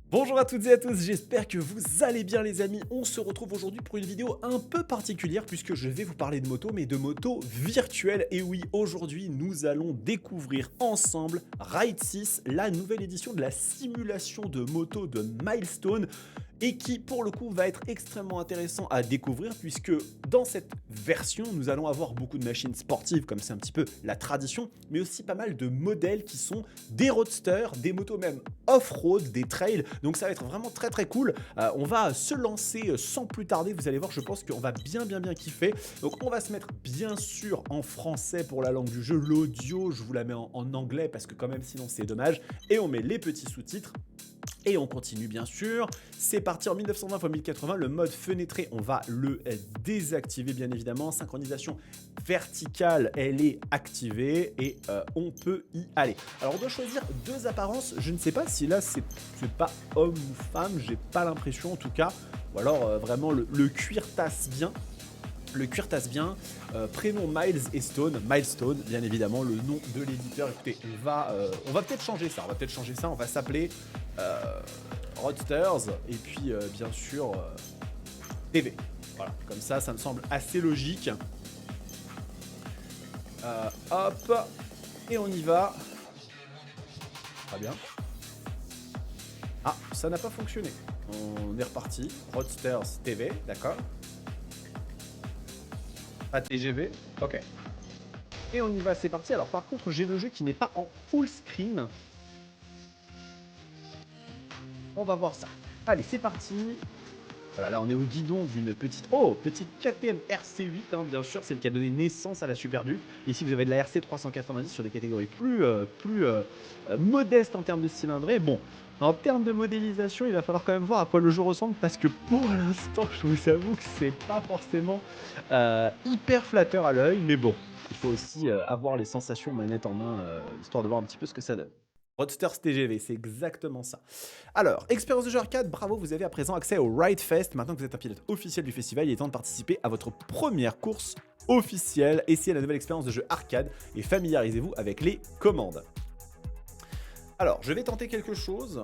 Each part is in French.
Bonjour à toutes et à tous, j'espère que vous allez bien les amis. On se retrouve aujourd'hui pour une vidéo un peu particulière puisque je vais vous parler de moto, mais de moto virtuelle. Et oui, aujourd'hui nous allons découvrir ensemble Ride 6, la nouvelle édition de la simulation de moto de Milestone, et qui pour le coup va être extrêmement intéressant à découvrir puisque dans cette version nous allons avoir beaucoup de machines sportives comme c'est un petit peu la tradition, mais aussi pas mal de modèles qui sont des roadsters, des motos même off-road, des trails, donc ça va être vraiment très cool. On va se lancer sans plus tarder, vous allez voir, je pense qu'on va bien kiffer. Donc on va se mettre bien sûr en français pour la langue du jeu, l'audio je vous la mets en anglais parce que quand même sinon c'est dommage, et on met les petits sous-titres. Et on continue bien sûr, c'est parti en 1920 x 1080, le mode fenêtré, on va le désactiver bien évidemment, synchronisation verticale, elle est activée et on peut y aller. Alors on doit choisir deux apparences, je ne sais pas si là c'est pas homme ou femme, j'ai pas l'impression en tout cas, ou alors vraiment le cuir tasse bien. Le cuir tasse bien, prénom Miles et Stone, Milestone, bien évidemment, le nom de l'éditeur. Écoutez, on va peut-être changer ça, on va s'appeler Roadsters, et puis bien sûr TV. Voilà, comme ça me semble assez logique. Hop, et on y va. Très bien. Ah, ça n'a pas fonctionné. On est reparti. Roadsters TV, d'accord. Pas TGV, ok. Et on y va, c'est parti. Alors par contre, j'ai le jeu qui n'est pas en full screen. On va voir ça. Allez, c'est parti. Voilà, là on est au guidon d'une petite KTM RC8, hein, bien sûr, celle qui a donné naissance à la Super Duke. Ici vous avez de la RC 390 sur des catégories plus modestes en termes de cylindrée. Bon, en termes de modélisation, il va falloir quand même voir à quoi le jeu ressemble parce que pour l'instant, je vous avoue que c'est pas forcément hyper flatteur à l'œil, mais bon, il faut aussi avoir les sensations manette en main, histoire de voir un petit peu ce que ça donne. Roadsters TGV, c'est exactement ça. Alors, expérience de jeu arcade, bravo, vous avez à présent accès au Ride Fest. Maintenant que vous êtes un pilote officiel du festival, il est temps de participer à votre première course officielle. Essayez la nouvelle expérience de jeu arcade et familiarisez-vous avec les commandes. Alors, je vais tenter quelque chose.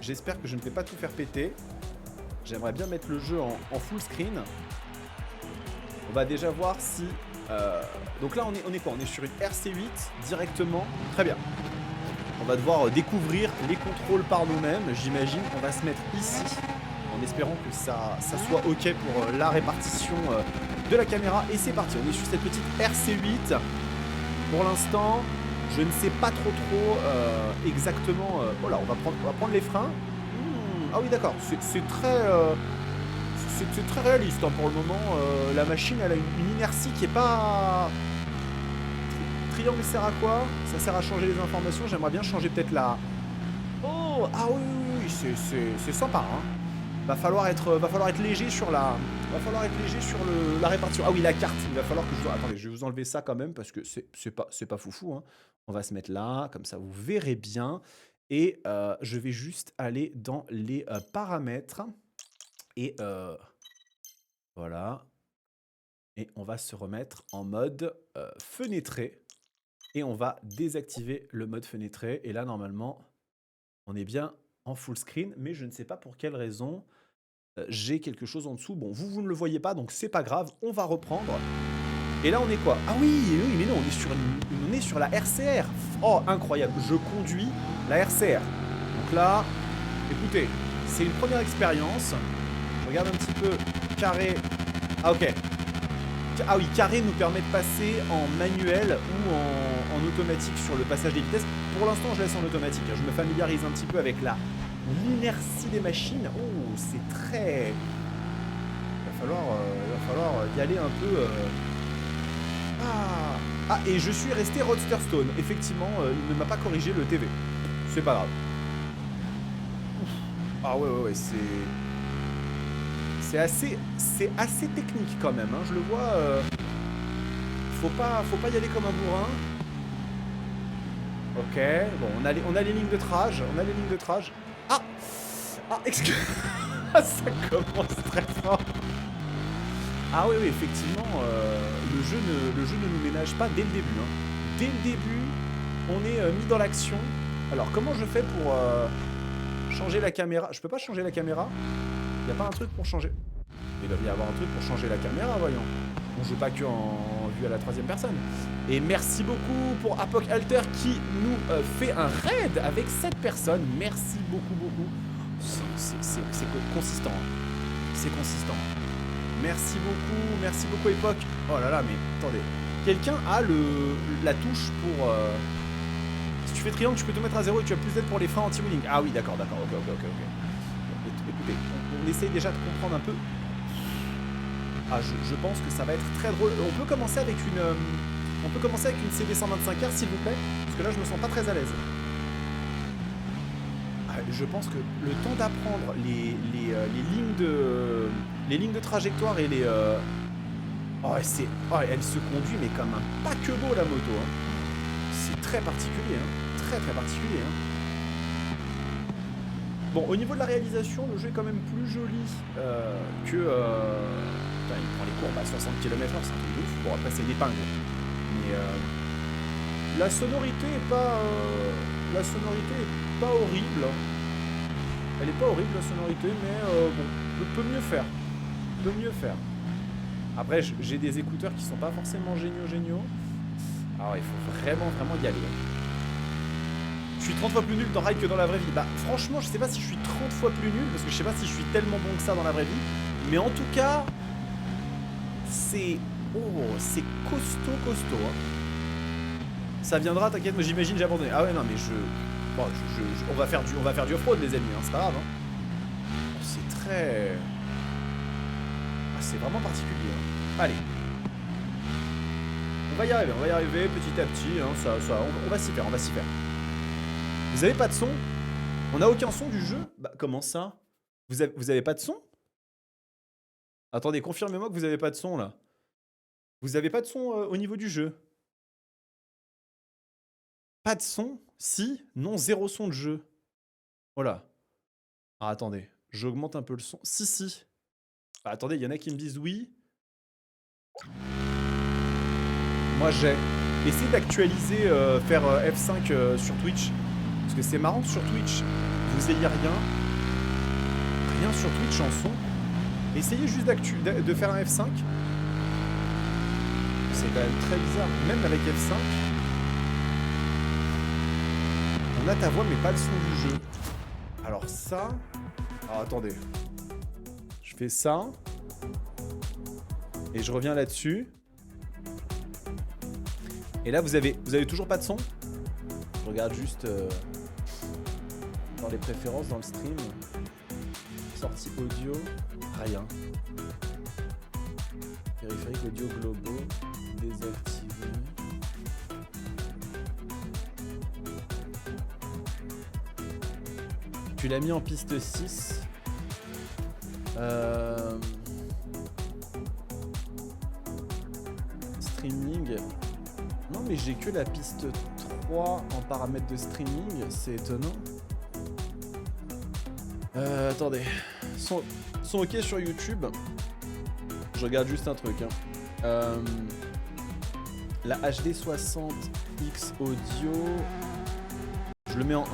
J'espère que je ne vais pas tout faire péter. J'aimerais bien mettre le jeu en full screen. On va déjà voir si... Donc là, on est quoi? On est sur une RC8 directement. Très bien. On va devoir découvrir les contrôles par nous-mêmes, j'imagine. On va se mettre ici, en espérant que ça soit OK pour la répartition de la caméra. Et c'est parti, on est sur cette petite RC8. Pour l'instant, je ne sais pas trop exactement... voilà, on va prendre les freins. Ah oui, d'accord, c'est très réaliste hein, pour le moment. La machine, elle a une inertie qui est pas... Triangle sert à quoi? Ça sert à changer les informations. J'aimerais bien changer peut-être la... Oh! Ah oui, c'est sympa. Hein. Va falloir être léger sur la... la répartition. Ah oui, la carte. Il va falloir que je... Attendez, je vais vous enlever ça quand même parce que c'est pas foufou. Hein. On va se mettre là, comme ça vous verrez bien. Et je vais juste aller dans les paramètres. Et voilà. Et on va se remettre en mode fenêtré. Et on va désactiver le mode fenêtré. Et là, normalement, on est bien en full screen. Mais je ne sais pas pour quelle raison j'ai quelque chose en dessous. Bon, vous ne le voyez pas, donc c'est pas grave. On va reprendre. Et là, on est quoi? Ah oui, mais non, on est sur la RCR. Oh, incroyable. Je conduis la RCR. Donc là, écoutez, c'est une première expérience. Je regarde un petit peu carré. Ah, ok. Ah oui, carré nous permet de passer en manuel ou en automatique sur le passage des vitesses. Pour l'instant, je laisse en automatique. Je me familiarise un petit peu avec l'inertie des machines. Oh, c'est très... Il va falloir y aller un peu... Ah, et je suis resté Roadster Stone. Effectivement, il ne m'a pas corrigé le TV. C'est pas grave. Ah ouais, c'est... C'est assez technique quand même, hein. Je le vois. Faut pas y aller comme un bourrin. Ok, bon, on a les lignes de trage. Ah, excuse. Ça commence très fort. Ah oui, effectivement, le jeu ne nous ménage pas dès le début. Hein. Dès le début, on est mis dans l'action. Alors, comment je fais pour Changer la caméra. Je peux pas changer la caméra? Y a pas un truc pour changer? Il doit y avoir un truc pour changer la caméra, voyons. On joue pas que en vue à la troisième personne. Et merci beaucoup pour Apoc Alter qui nous fait un raid avec 7 personnes. Merci beaucoup, beaucoup. C'est consistant. Hein. C'est consistant. Merci beaucoup Epoch. Oh là là, mais attendez. Quelqu'un a la touche pour... Si tu fais triangle, tu peux te mettre à 0 et tu as plus d'aide pour les freins anti-wheeling. Ah oui, d'accord, ok. Écoutez, on essaye déjà de comprendre un peu. Ah, je pense que ça va être très drôle. On peut commencer avec une CV125R, s'il vous plaît, parce que là, je me sens pas très à l'aise. Ah, je pense que le temps d'apprendre les lignes de trajectoire et les... Oh, elle se conduit, mais comme un paquebot, la moto. Hein. C'est très particulier, hein. Très particulier. Hein. Bon, au niveau de la réalisation, le jeu est quand même plus joli que... Putain, il prend les courbes à 60 km/h, c'est un truc de ouf. Bon, après, c'est l'épingle. Mais la sonorité est pas... horrible. Elle est pas horrible, la sonorité, mais bon, peut mieux faire. Après, j'ai des écouteurs qui sont pas forcément géniaux. Alors, il faut vraiment y aller. Je suis 30 fois plus nul dans Ride que dans la vraie vie. Bah, franchement, je sais pas si je suis 30 fois plus nul, parce que je sais pas si je suis tellement bon que ça dans la vraie vie. Mais en tout cas, c'est costaud. Hein. Ça viendra, t'inquiète, moi j'imagine j'ai abandonné. Ah ouais, non, mais bon, on va faire du off-road, les amis, hein, c'est pas grave. Hein. C'est très... Ah, c'est vraiment particulier. Hein. Allez. On va y arriver petit à petit. Hein, on va s'y faire. Vous avez pas de son? On a aucun son du jeu? Bah, comment ça? Vous avez pas de son? Attendez, confirmez-moi que vous avez pas de son, là. Vous avez pas de son au niveau du jeu? Pas de son? Si? Non, 0 son de jeu. Voilà. Ah, attendez, j'augmente un peu le son. Si. Ah, attendez, il y en a qui me disent oui. Moi, j'ai. Essayez d'actualiser, faire F5 sur Twitch. Parce que c'est marrant que sur Twitch, vous ayez rien. Rien sur Twitch en son. Essayez juste de faire un F5. C'est quand même très bizarre. Même avec F5, on a ta voix mais pas le son du jeu. Alors ça... Alors attendez. Je fais ça. Et je reviens là-dessus. Et là, vous avez toujours pas de son? Je regarde juste dans les préférences, dans le stream. Sortie audio, rien. Périphérique audio globaux, désactivé. Tu l'as mis en piste 6. Streaming. Non, mais j'ai que la piste 3 en paramètres de streaming, c'est étonnant. Attendez. Sont ok sur YouTube. Je regarde juste un truc. Hein. La HD 60X audio. Je le mets en 1.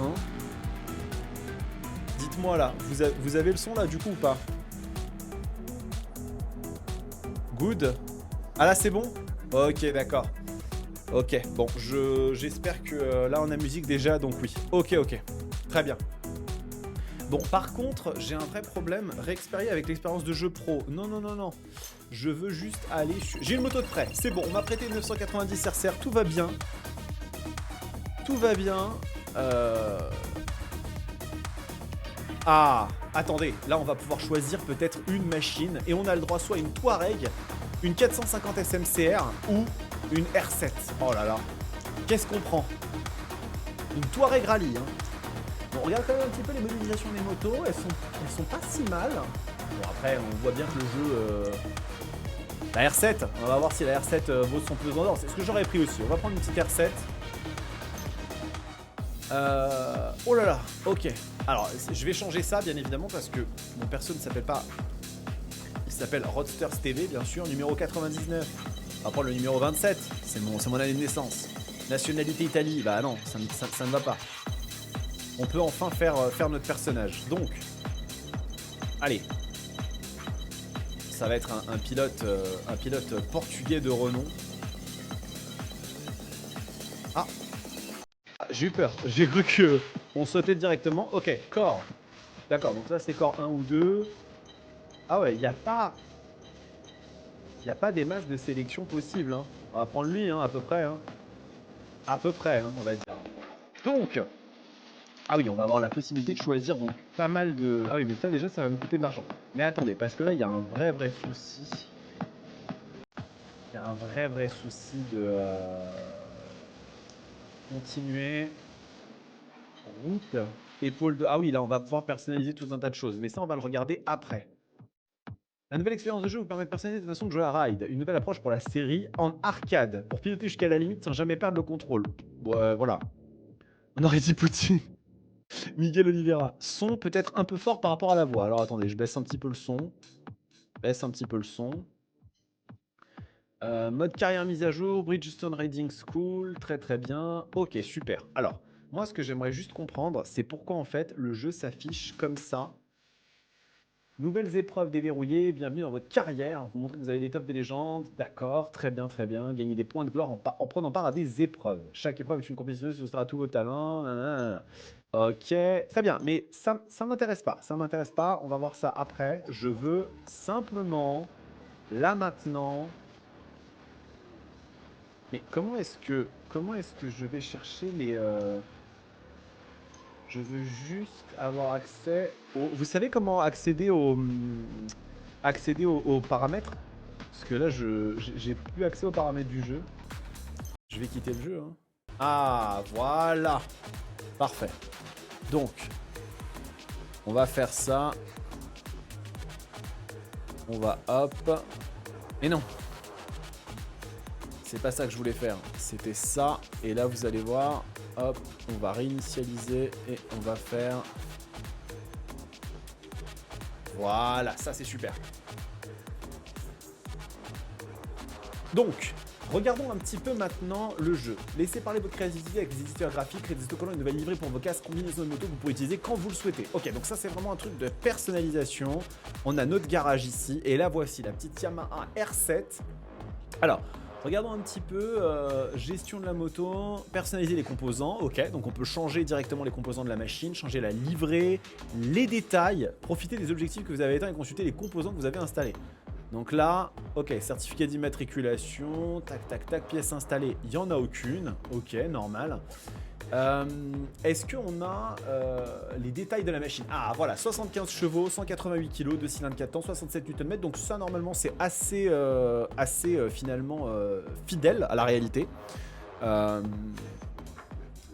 Dites-moi là, vous avez le son là du coup ou pas? Good. Ah là c'est bon? Ok, d'accord. Ok, bon, j'espère que là on a musique déjà, donc oui. Ok, très bien. Bon, par contre, j'ai un vrai problème. Réexpérier avec l'expérience de jeu pro. Non. Je veux juste aller... J'ai une moto de prêt, c'est bon. On m'a prêté 990 RCR, tout va bien. Ah, attendez, là on va pouvoir choisir peut-être une machine. Et on a le droit soit une Touareg, une 450 SMCR ou une R7. Oh là là, qu'est-ce qu'on prend? Une Touareg Rallye, hein. Bon, on regarde quand même un petit peu les modélisations des motos, elles sont pas si mal. Bon, après, on voit bien que le jeu... La R7, on va voir si la R7 vaut son pesant d'or. C'est ce que j'aurais pris aussi. On va prendre une petite R7. Oh là là, ok. Alors, je vais changer ça, bien évidemment, parce que mon perso ne s'appelle pas... Il s'appelle Roadsters TV, bien sûr, numéro 99. On va prendre le numéro 27, c'est mon année de naissance. Nationalité Italie, bah non, ça ne va pas. On peut enfin faire notre personnage. Donc, allez. Ça va être un pilote portugais de renom. Ah, j'ai eu peur. J'ai cru que on sautait directement. Ok, corps. D'accord, donc ça c'est corps 1 ou 2. Ah ouais, il n'y a pas des masses de sélection possibles. Hein. On va prendre lui, hein, à peu près. Hein. À peu près, hein, on va dire. Donc, ah oui, on va avoir la possibilité de choisir donc pas mal de... Ah oui, mais ça déjà, ça va me coûter de l'argent. Mais attendez, parce que là, il y a un vrai souci. Il y a un vrai souci de... Continuer. Route. Épaule de... Ah oui, là, on va pouvoir personnaliser tout un tas de choses. Mais ça, on va le regarder après. La nouvelle expérience de jeu vous permet de personnaliser cette façon de jouer à Ride. Une nouvelle approche pour la série en arcade. Pour piloter jusqu'à la limite sans jamais perdre le contrôle. Bon, voilà. On aurait dit Poutine. Miguel Oliveira. Son peut-être un peu fort par rapport à la voix. Alors attendez, je baisse un petit peu le son. Mode carrière mise à jour, Bridgestone Riding School, très bien. Ok, super. Alors, moi ce que j'aimerais juste comprendre, c'est pourquoi en fait le jeu s'affiche comme ça. Nouvelles épreuves déverrouillées, bienvenue dans votre carrière. Vous montrez que vous avez l'étoffe des légendes. D'accord, très bien. Gagnez des points de gloire en prenant part à des épreuves. Chaque épreuve est une compétition, ce sera tous vos talents. Nanana. Ok, très bien. Mais ça m'intéresse pas. Ça m'intéresse pas. On va voir ça après. Je veux simplement, là maintenant. Mais comment est-ce que je vais chercher les... Je veux juste avoir accès au... Vous savez comment accéder aux paramètres? Parce que là, j'ai plus accès aux paramètres du jeu. Je vais quitter le jeu. Hein. Ah, voilà. Parfait. Donc, on va faire ça. On va hop. Mais non. C'est pas ça que je voulais faire. C'était ça. Et là, vous allez voir. Hop, on va réinitialiser et on va faire... Voilà, ça c'est super. Donc, regardons un petit peu maintenant le jeu. Laissez parler votre créativité avec les éditeurs graphiques, créez des autocollants, une nouvelle livrée pour vos casques, combinaison de moto que vous pouvez utiliser quand vous le souhaitez. Ok, donc ça c'est vraiment un truc de personnalisation. On a notre garage ici et là voici la petite Yamaha R7. Alors, regardons un petit peu, gestion de la moto, personnaliser les composants, ok, donc on peut changer directement les composants de la machine, changer la livrée, les détails, profiter des objectifs que vous avez atteints et consulter les composants que vous avez installés. Donc là, ok, certificat d'immatriculation, tac, pièces installées, il n'y en a aucune, ok, normal. Est-ce qu'on a les détails de la machine? Ah voilà, 75 chevaux, 188 kg, 2 cylindres 4 temps, 67 Nm, donc ça normalement c'est assez, finalement fidèle à la réalité.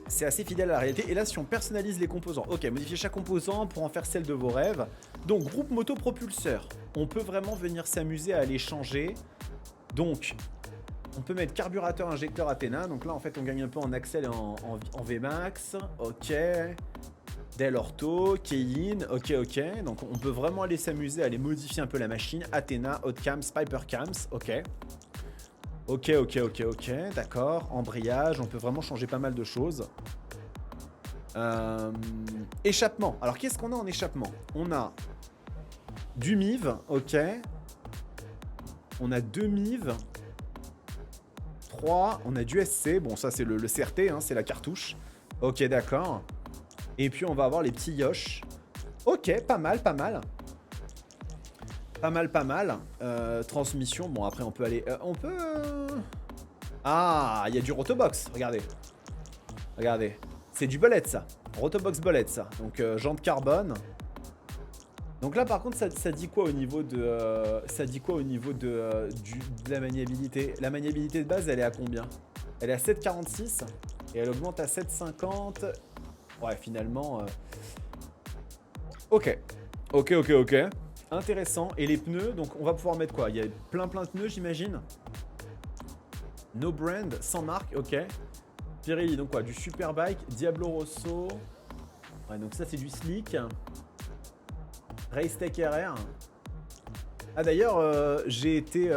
C'est assez fidèle à la réalité. Et là, si on personnalise les composants, ok, modifier chaque composant pour en faire celle de vos rêves. Donc, groupe moto propulseur, on peut vraiment venir s'amuser à les changer. Donc, on peut mettre carburateur, injecteur, Athena. Donc là, en fait, on gagne un peu en Axel et en VMAX. Ok. Del Orto, Keyin. Ok. Donc, on peut vraiment aller s'amuser à aller modifier un peu la machine. Athena, Hotcams, Pipercams. Ok. Ok, d'accord. Embrayage, on peut vraiment changer pas mal de choses. Échappement. Alors, qu'est-ce qu'on a en échappement? On a du MIV, ok. On a 2 MIV. 3, on a du SC. Bon, ça, c'est le CRT, hein, c'est la cartouche. Ok, d'accord. Et puis, on va avoir les petits Yosh. Ok, pas mal. Transmission, bon après on peut aller... Ah, il y a du Rotobox, regardez. C'est du bullet ça. Rotobox bullet ça. Donc jante carbone. Donc là par contre ça dit quoi au niveau de... de la maniabilité? La maniabilité de base elle est à combien? Elle est à 7,46 et elle augmente à 7,50. Ouais finalement... Ok. Intéressant. Et les pneus, donc on va pouvoir mettre quoi? Il y a plein de pneus, j'imagine. No brand, sans marque, ok. Pirelli, donc quoi? Du Superbike, Diablo Rosso. Ouais, donc ça c'est du slick. Racetech RR. Ah d'ailleurs, j'ai été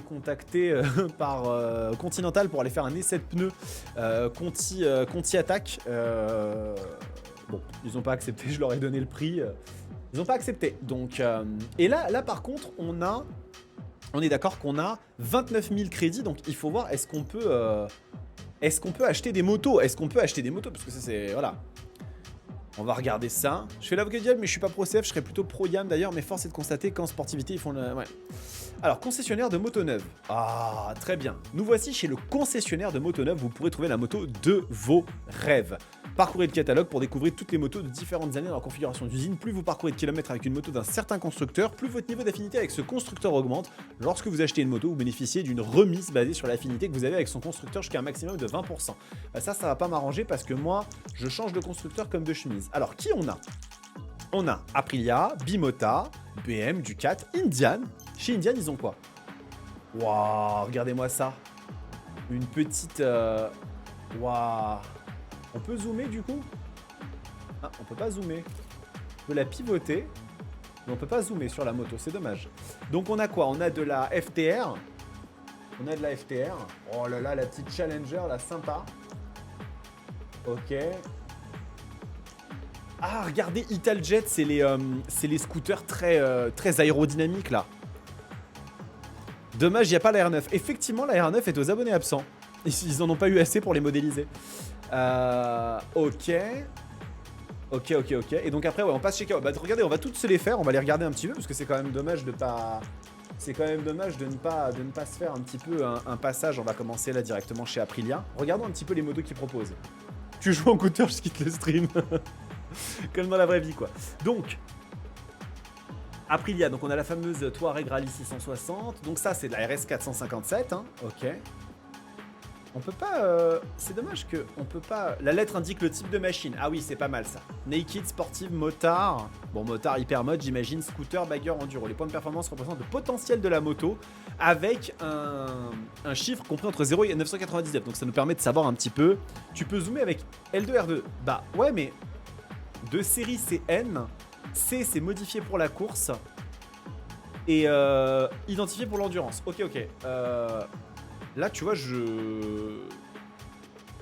contacté par Continental pour aller faire un essai de pneus Conti Attack. Bon, ils n'ont pas accepté, je leur ai donné le prix. Ils n'ont pas accepté. Donc, et là par contre, on est d'accord qu'on a 29 000 crédits. Donc il faut voir, est-ce qu'on peut acheter des motos? Est-ce qu'on peut acheter des motos? Parce que ça c'est... Voilà. On va regarder ça. Je fais l'avocat du diable, mais je suis pas pro CF, je serais plutôt pro YAM d'ailleurs, mais force est de constater qu'en sportivité, ils font le... Ouais. Alors, concessionnaire de moto neuve. Ah, très bien. Nous voici chez le concessionnaire de moto neuve. Vous pourrez trouver la moto de vos rêves. Parcourez le catalogue pour découvrir toutes les motos de différentes années dans la configuration d'usine. Plus vous parcourez de kilomètres avec une moto d'un certain constructeur, plus votre niveau d'affinité avec ce constructeur augmente. Lorsque vous achetez une moto, vous bénéficiez d'une remise basée sur l'affinité que vous avez avec son constructeur jusqu'à un maximum de 20%. Bah ça va pas m'arranger parce que moi, je change de constructeur comme de chemise. Alors, qui on a? On a Aprilia, Bimota, BM, Ducat, Indian. Chez Indian, ils ont quoi? Waouh, regardez-moi ça. Une petite... Waouh. On peut zoomer du coup? Ah, on peut pas zoomer. On peut la pivoter, mais on peut pas zoomer sur la moto, c'est dommage. Donc on a quoi? On a de la FTR. On a de la FTR. Oh là là, la petite Challenger, la sympa. Ok. Ah, regardez, Italjet, c'est les scooters très aérodynamiques, là. Dommage, il n'y a pas la R9. Effectivement, la R9 est aux abonnés absents. Ils en ont pas eu assez pour les modéliser. Ok. Et donc après, ouais, on passe chez KO. Bah, regardez, on va toutes se les faire. On va les regarder un petit peu, parce que c'est quand même dommage de pas... C'est quand même dommage de ne pas se faire un petit peu un passage. On va commencer là directement chez Aprilia. Regardons un petit peu les motos qu'ils proposent. Tu joues en scooter, je quitte le stream. Comme dans la vraie vie, quoi. Donc, Aprilia, donc on a la fameuse Touareg Rally 660. Donc ça, c'est de la RS 457, hein. Ok. On peut pas... C'est dommage que on peut pas... La lettre indique le type de machine. Ah oui, c'est pas mal ça. Naked, sportive, motard. Bon, motard, hyper mode, j'imagine. Scooter, bagger, enduro. Les points de performance représentent le potentiel de la moto avec un chiffre compris entre 0 et 999. Donc ça nous permet de savoir un petit peu. Tu peux zoomer avec L2, R2. Bah ouais, mais... De série, c'est N. C, c'est modifié pour la course. Et identifié pour l'endurance. Ok. Là, tu vois,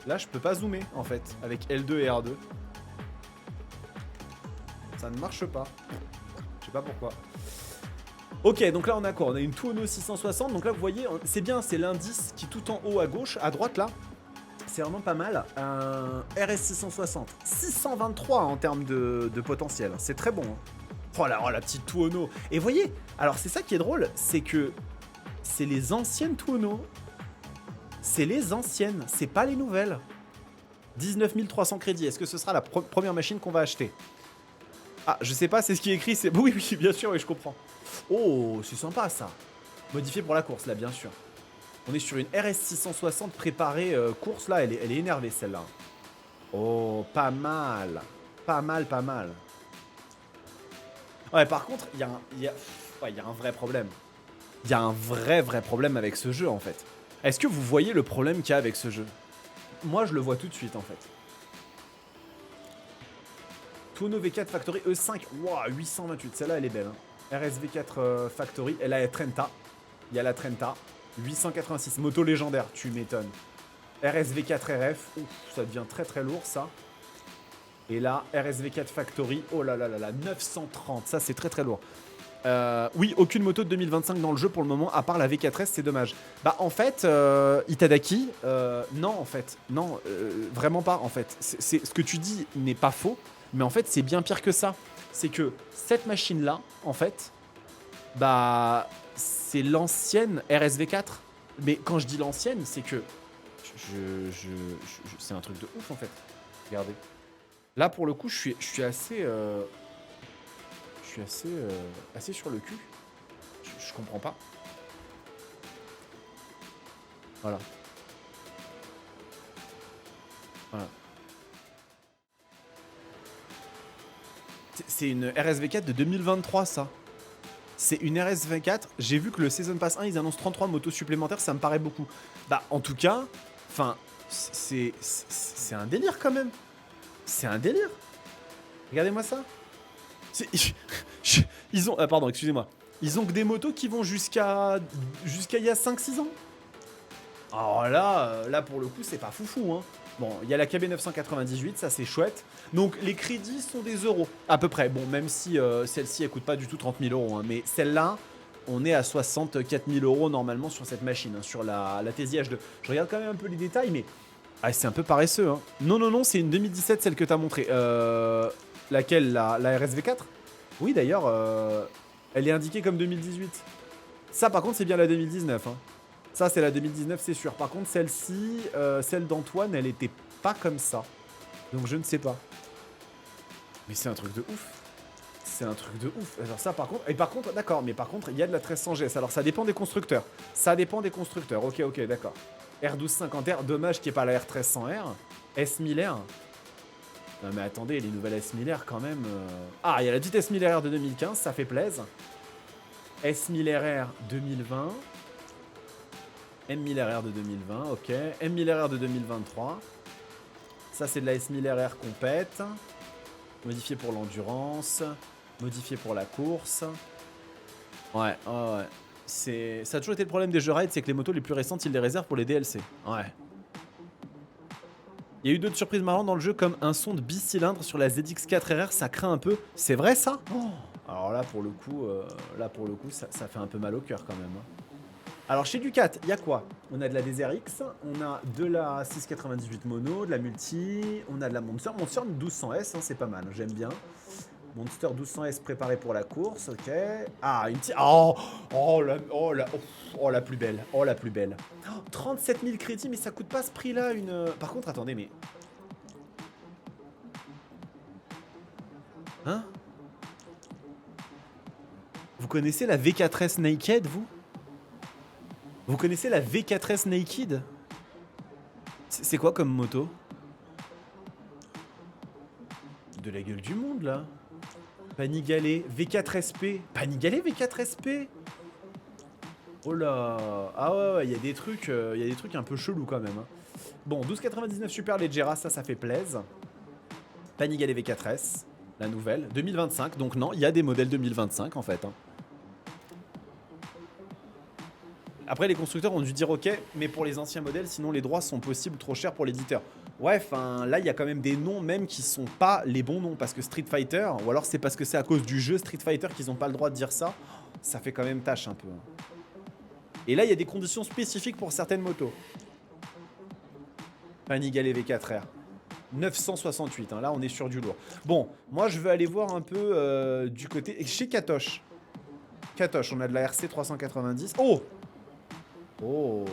Là, je peux pas zoomer, en fait, avec L2 et R2. Ça ne marche pas. Je sais pas pourquoi. Ok, donc là, on a quoi? On a une Tuono 660. Donc là, vous voyez, c'est bien, c'est l'indice qui est tout en haut à gauche, à droite, là. C'est vraiment pas mal. Un RS 660. 623 en termes de potentiel. C'est très bon. Oh la petite Tuono. Et vous voyez, alors c'est ça qui est drôle, c'est que c'est les anciennes Tuono. C'est les anciennes, c'est pas les nouvelles. 19 300 crédits. Est-ce que ce sera la première machine qu'on va acheter? Ah, je sais pas, c'est ce qui est écrit. C'est... Oui, bien sûr, oui, je comprends. Oh, c'est sympa ça. Modifié pour la course, là, bien sûr. On est sur une RS 660 préparée course, là. Elle est énervée, celle-là. Oh, pas mal. Pas mal. Ouais, par contre, il y a un vrai problème. Il y a un vrai problème avec ce jeu, en fait. Est-ce que vous voyez le problème qu'il y a avec ce jeu? Moi, je le vois tout de suite, en fait. Tuono V4 Factory E5. Wow, 828. Celle-là, elle est belle. Hein. RS V4 Factory. Elle a la Trenta. Il y a la Trenta. 886. Moto légendaire. Tu m'étonnes. RS V4 RF. Ouf, ça devient très lourd, ça. Et là, RS V4 Factory. Oh là là, 930. Ça, c'est très lourd. Oui, aucune moto de 2025 dans le jeu pour le moment, à part la V4S, c'est dommage. Bah en fait, Itadaki, non en fait, non, vraiment pas en fait. Ce que tu dis n'est pas faux, mais en fait c'est bien pire que ça. C'est que cette machine-là, en fait, bah c'est l'ancienne RSV4. Mais quand je dis l'ancienne, c'est que c'est un truc de ouf en fait. Regardez. Là pour le coup, je suis assez... assez sur le cul. Je comprends pas. Voilà. C'est une RSV4 de 2023, ça. C'est une RSV4. J'ai vu que le Season Pass 1, ils annoncent 33 motos supplémentaires. Ça me paraît beaucoup. Bah, en tout cas, enfin, c'est un délire quand même. C'est un délire. Regardez-moi ça. Ils ont... Ah, pardon, excusez-moi. Ils ont que des motos qui vont jusqu'à il y a 5-6 ans. Alors là pour le coup, c'est pas foufou, hein. Bon, il y a la KB 998, ça c'est chouette. Donc les crédits sont des euros, à peu près. Bon, même si celle-ci, elle coûte pas du tout 30 000 euros, hein, mais celle-là, on est à 64 000 euros normalement sur cette machine, hein, sur la TSI H2. Je regarde quand même un peu les détails, mais... Ah, c'est un peu paresseux, hein. Non, c'est une 2017, celle que t'as montrée. Laquelle, la RSV4? Oui, d'ailleurs, elle est indiquée comme 2018. Ça, par contre, c'est bien la 2019, hein. Ça, c'est la 2019, c'est sûr. Par contre, celle-ci, celle d'Antoine, elle était pas comme ça. Donc, je ne sais pas. Mais c'est un truc de ouf. C'est un truc de ouf. Alors ça, par contre... Et par contre, d'accord, mais par contre, il y a de la 1300 GS. Alors, ça dépend des constructeurs. Ça dépend des constructeurs. Ok, d'accord. R1250R, dommage qu'il n'y ait pas la R1300R. S1000R. Non, mais attendez, les nouvelles S1000R, quand même... Ah, il y a la petite S1000R de 2015, ça fait plaisir. S1000RR 2020... M1000RR de 2020, ok. M1000RR de 2023. Ça, c'est de la S1000RR compète. Modifié pour l'endurance. Modifié pour la course. Ouais. Ça a toujours été le problème des jeux ride, c'est que les motos les plus récentes, ils les réservent pour les DLC. Ouais. Il y a eu d'autres surprises marrantes dans le jeu, comme un son de bicylindre sur la ZX4RR, ça craint un peu. C'est vrai, ça? Alors là, pour le coup, ça fait un peu mal au cœur, quand même, hein. Alors chez Ducat, il y a quoi? On a de la DZRX, on a de la 698 mono, de la multi, on a de la Monster 1200S, hein, c'est pas mal, j'aime bien. Monster 1200S préparé pour la course, ok. Ah, une petite... la plus belle, la plus belle. 37 000 crédits, mais ça coûte pas ce prix-là, une... Par contre, attendez, mais... Hein? Vous connaissez la V4S Naked, vous? Vous connaissez la V4S Naked? C'est quoi comme moto? De la gueule du monde, là. Panigale, V4SP. Panigale, V4SP. Oh là. Ah ouais, il y a des trucs un peu chelous quand même, hein. Bon, 12,99 Super Leggera, ça fait plaisir. Panigale V4S, la nouvelle, 2025. Donc non, il y a des modèles 2025 en fait, hein. Après, les constructeurs ont dû dire ok, mais pour les anciens modèles, sinon les droits sont possibles trop chers pour l'éditeur. Ouais, enfin, là, il y a quand même des noms même qui sont pas les bons noms, parce que Street Fighter, ou alors c'est parce que c'est à cause du jeu Street Fighter qu'ils ont pas le droit de dire ça, ça fait quand même tâche un peu. Et là, il y a des conditions spécifiques pour certaines motos. Panigale V4R. 968, hein, là on est sur du lourd. Bon, moi je veux aller voir un peu du côté... Chez Katoche. Katoche, on a de la RC 390. Oh,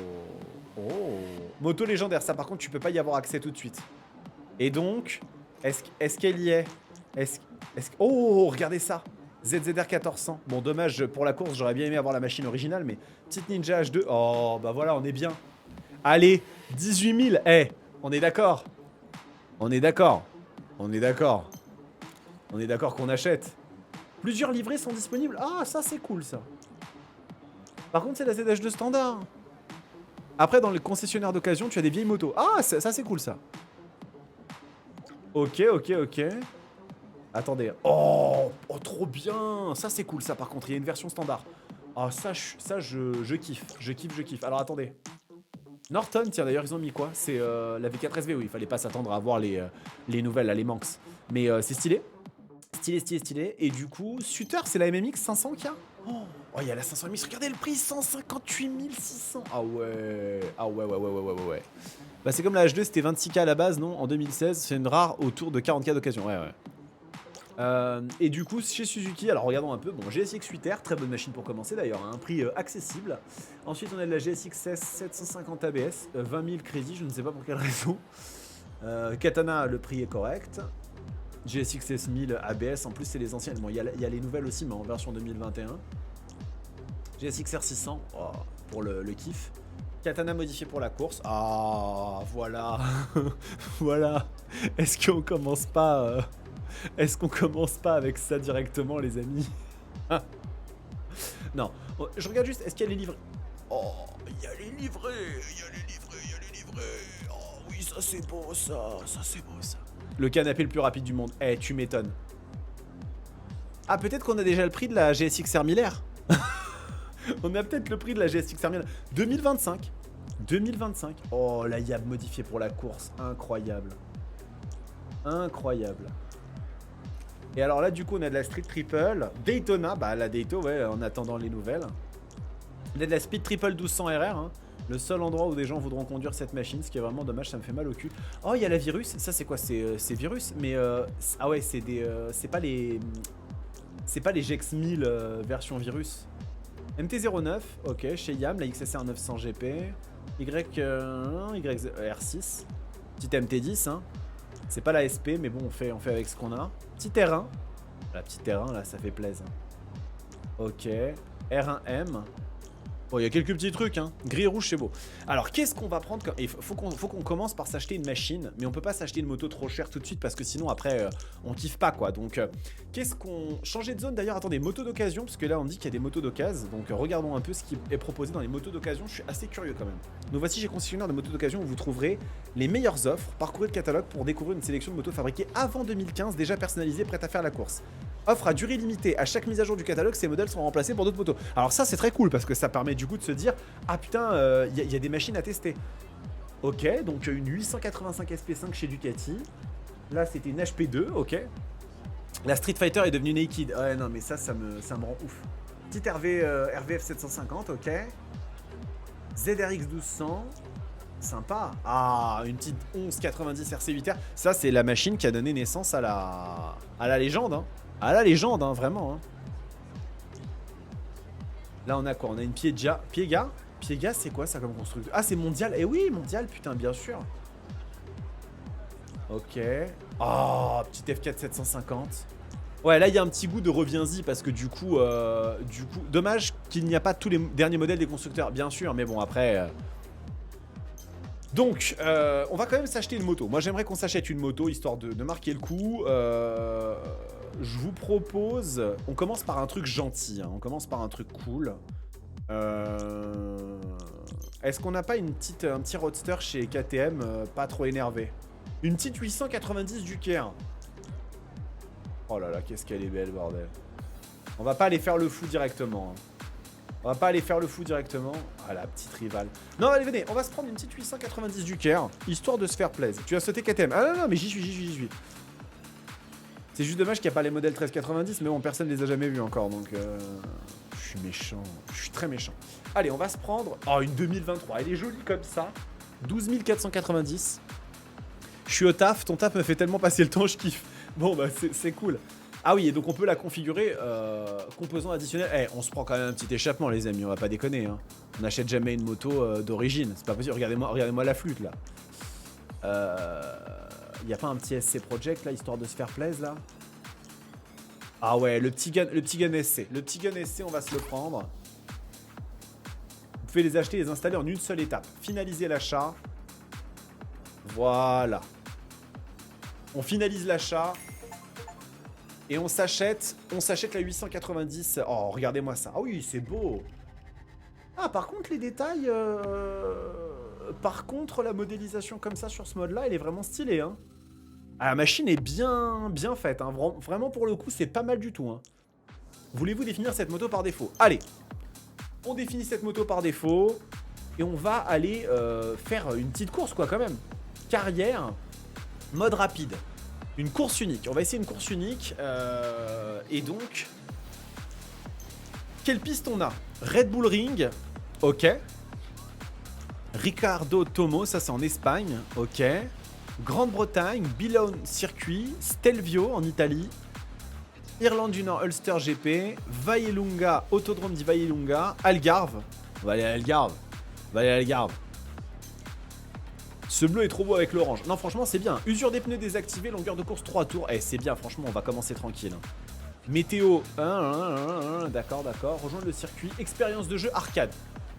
moto légendaire, ça par contre tu peux pas y avoir accès tout de suite. Et donc, est-ce qu'elle y est? Oh, regardez ça, ZZR 1400. Bon, dommage pour la course, j'aurais bien aimé avoir la machine originale, mais petite Ninja H2. Oh, bah voilà, on est bien. Allez, 18 000, on est d'accord. On est d'accord qu'on achète. Plusieurs livrets sont disponibles. Ah, ça c'est cool ça. Par contre, c'est la ZH2 standard. Après, dans les concessionnaires d'occasion, tu as des vieilles motos. Ah, ça c'est cool ça. Ok. Attendez. Oh, trop bien. Ça c'est cool ça par contre. Il y a une version standard. Ah, ça je kiffe. Je kiffe. Alors attendez. Norton, tiens d'ailleurs ils ont mis quoi? C'est la V4SV, oui, il fallait pas s'attendre à avoir les nouvelles, là, les Manx. Mais c'est stylé. Stylé. Et du coup, Sutter, c'est la MMX 500 qu'il y a? Oh, il y a la 500 MX, regardez le prix, 158 600. Ah ouais. Ouais. Bah c'est comme la H2, c'était 26K à la base, non? En 2016, c'est une rare autour de 40K d'occasion, ouais. Et du coup, chez Suzuki, alors regardons un peu, bon, GSX 8R, très bonne machine pour commencer d'ailleurs, à un prix accessible. Ensuite, on a de la GSX 16 750 ABS, 20 000 crédits, je ne sais pas pour quelle raison. Katana, le prix est correct. GSX 6000 ABS, en plus, c'est les anciennes. Bon, il y a les nouvelles aussi, mais en version 2021. GSX R600, pour le kiff. Katana modifié pour la course. Ah, voilà. Voilà. Est-ce qu'on commence pas avec ça directement, les amis? Non. Je regarde juste, est-ce qu'il y a les livrets? Oh, il y a les livrets. Oh oui, ça c'est beau, ça. Le canapé le plus rapide du monde. Tu m'étonnes. Ah, peut-être qu'on a déjà le prix de la GSX-R 1000R. On a peut-être le prix de la GSX-R 1000R. 2025. 2025. Oh, la YAB modifiée pour la course. Incroyable. Incroyable. Et alors là, du coup, on a de la Street Triple. Daytona. Bah, la Daytona, ouais, en attendant les nouvelles. On a de la Speed Triple 1200 RR. Hein. Le seul endroit où des gens voudront conduire cette machine, ce qui est vraiment dommage, ça me fait mal au cul. Oh, il y a la Virus. Ça, c'est quoi? C'est Virus. Mais, ah ouais, c'est des... c'est pas les... C'est pas les GX 1000 version Virus. MT-09, ok, chez Yam, la XSR 900 GP. YR6. Petite MT10, hein. C'est pas la SP, mais bon, on fait avec ce qu'on a. Petit terrain. La petite terrain, là, ça fait plaisir. Ok. R1M. Bon, il y a quelques petits trucs, hein. Gris et rouge, c'est beau. Alors, qu'est-ce qu'on va prendre comme... Il faut qu'on commence par s'acheter une machine, mais on peut pas s'acheter une moto trop chère tout de suite parce que sinon, après, on kiffe pas, quoi. Donc, qu'est-ce qu'on... Changer de zone, d'ailleurs, attendez, motos d'occasion, parce que là, on dit qu'il y a des motos d'occasion. Donc, regardons un peu ce qui est proposé dans les motos d'occasion. Je suis assez curieux, quand même. Donc, voici chez Concessionnaire de motos d'occasion où vous trouverez les meilleures offres. Parcourez le catalogue pour découvrir une sélection de motos fabriquées avant 2015, déjà personnalisées, prêtes à faire la course. Offre à durée limitée. À chaque mise à jour du catalogue, ces modèles seront remplacés pour d'autres motos. Alors ça, c'est très cool parce que ça permet du coup de se dire ah putain, y a des machines à tester. Ok, donc une 885 SP5 chez Ducati. Là, c'était une HP2, ok. La Street Fighter est devenue Naked. Ouais, non, mais ça me rend ouf. Petite RVF 750, ok. ZRX 1200. Sympa. Ah, une petite 1190 RC8R. Ça, c'est la machine qui a donné naissance à la légende, hein. Ah la légende, hein, vraiment. Hein. Là, on a quoi? On a une Piega. Piega, c'est quoi ça comme constructeur? Ah, c'est Mondial. Eh oui, Mondial, putain, bien sûr. Ok. Oh, petite F4 750. Ouais, là, il y a un petit goût de reviens-y parce que du coup, dommage qu'il n'y a pas tous les derniers modèles des constructeurs, bien sûr, mais bon, après... Donc, on va quand même s'acheter une moto. Moi, j'aimerais qu'on s'achète une moto, histoire de marquer le coup. Je vous propose... On commence par un truc gentil, hein. On commence par un truc cool. Est-ce qu'on n'a pas un petit roadster chez KTM, pas trop énervé? Une petite 890 du Caire. Oh là là, qu'est-ce qu'elle est belle, bordel. On va pas aller faire le fou directement, hein. On va pas aller faire le fou directement. Ah, la petite rivale. Non, allez, venez, on va se prendre une petite 890 du Caire, histoire de se faire plaisir. Tu as sauté KTM. Ah non, non, mais j'y suis. C'est juste dommage qu'il n'y a pas les modèles 1390, mais bon, personne ne les a jamais vus encore, donc... Je suis méchant. Je suis très méchant. Allez, on va se prendre... Oh, une 2023. Elle est jolie comme ça. 12 490. Je suis au taf. Ton taf me fait tellement passer le temps, je kiffe. Bon, bah, c'est cool. Ah oui, et donc on peut la configurer composant additionnel. Eh, on se prend quand même un petit échappement, les amis, on va pas déconner, hein. On n'achète jamais une moto d'origine, c'est pas possible. Regardez-moi la flûte, là. Y a pas un petit SC Project, là, histoire de se faire plaisir, là? Ah ouais, le petit gun SC. Le petit gun SC, on va se le prendre. Vous pouvez les acheter et les installer en une seule étape. Finaliser l'achat. Voilà. On finalise l'achat. Et on s'achète la 890. Oh, regardez-moi ça. Ah oui, c'est beau. Ah, par contre, les détails... Par contre, la modélisation comme ça sur ce mode-là, elle est vraiment stylée, hein. Ah, la machine est bien faite, hein. Vraiment, pour le coup, c'est pas mal du tout, hein. Voulez-vous définir cette moto par défaut? Allez. On définit cette moto par défaut. Et on va aller faire une petite course, quoi, quand même. Carrière. Mode rapide. Une course unique. On va essayer une course unique. Et donc... Quelle piste on a? Red Bull Ring. Ok. Ricardo Tomo. Ça, c'est en Espagne. Ok. Grande-Bretagne. Billon Circuit. Stelvio en Italie. Irlande du Nord. Ulster GP. Vallelunga. Autodrome di Vallelunga. Algarve. On va aller à Algarve. Ce bleu est trop beau avec l'orange. Non, franchement, c'est bien. Usure des pneus désactivée, longueur de course 3 tours. Eh, c'est bien, franchement, on va commencer tranquille. Météo, d'accord. Rejoindre le circuit. Expérience de jeu arcade.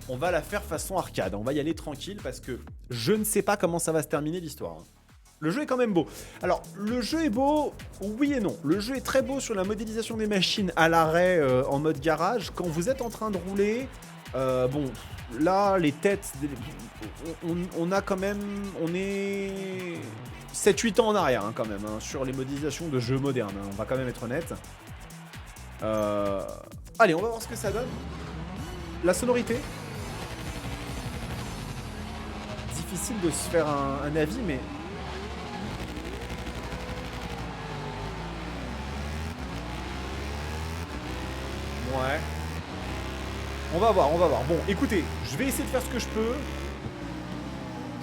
On va la faire façon arcade. On va y aller tranquille parce que je ne sais pas comment ça va se terminer l'histoire. Le jeu est quand même beau. Alors, le jeu est beau, oui et non. Le jeu est très beau sur la modélisation des machines à l'arrêt en mode garage. Quand vous êtes en train de rouler, bon... Là, les têtes, on a quand même, on est 7-8 ans en arrière, hein, quand même, hein, sur les modélisations de jeux modernes, hein, on va quand même être honnête. Allez, on va voir ce que ça donne. La sonorité. Difficile de se faire un avis, mais... Ouais. On va voir, on va voir. Bon, écoutez, je vais essayer de faire ce que je peux.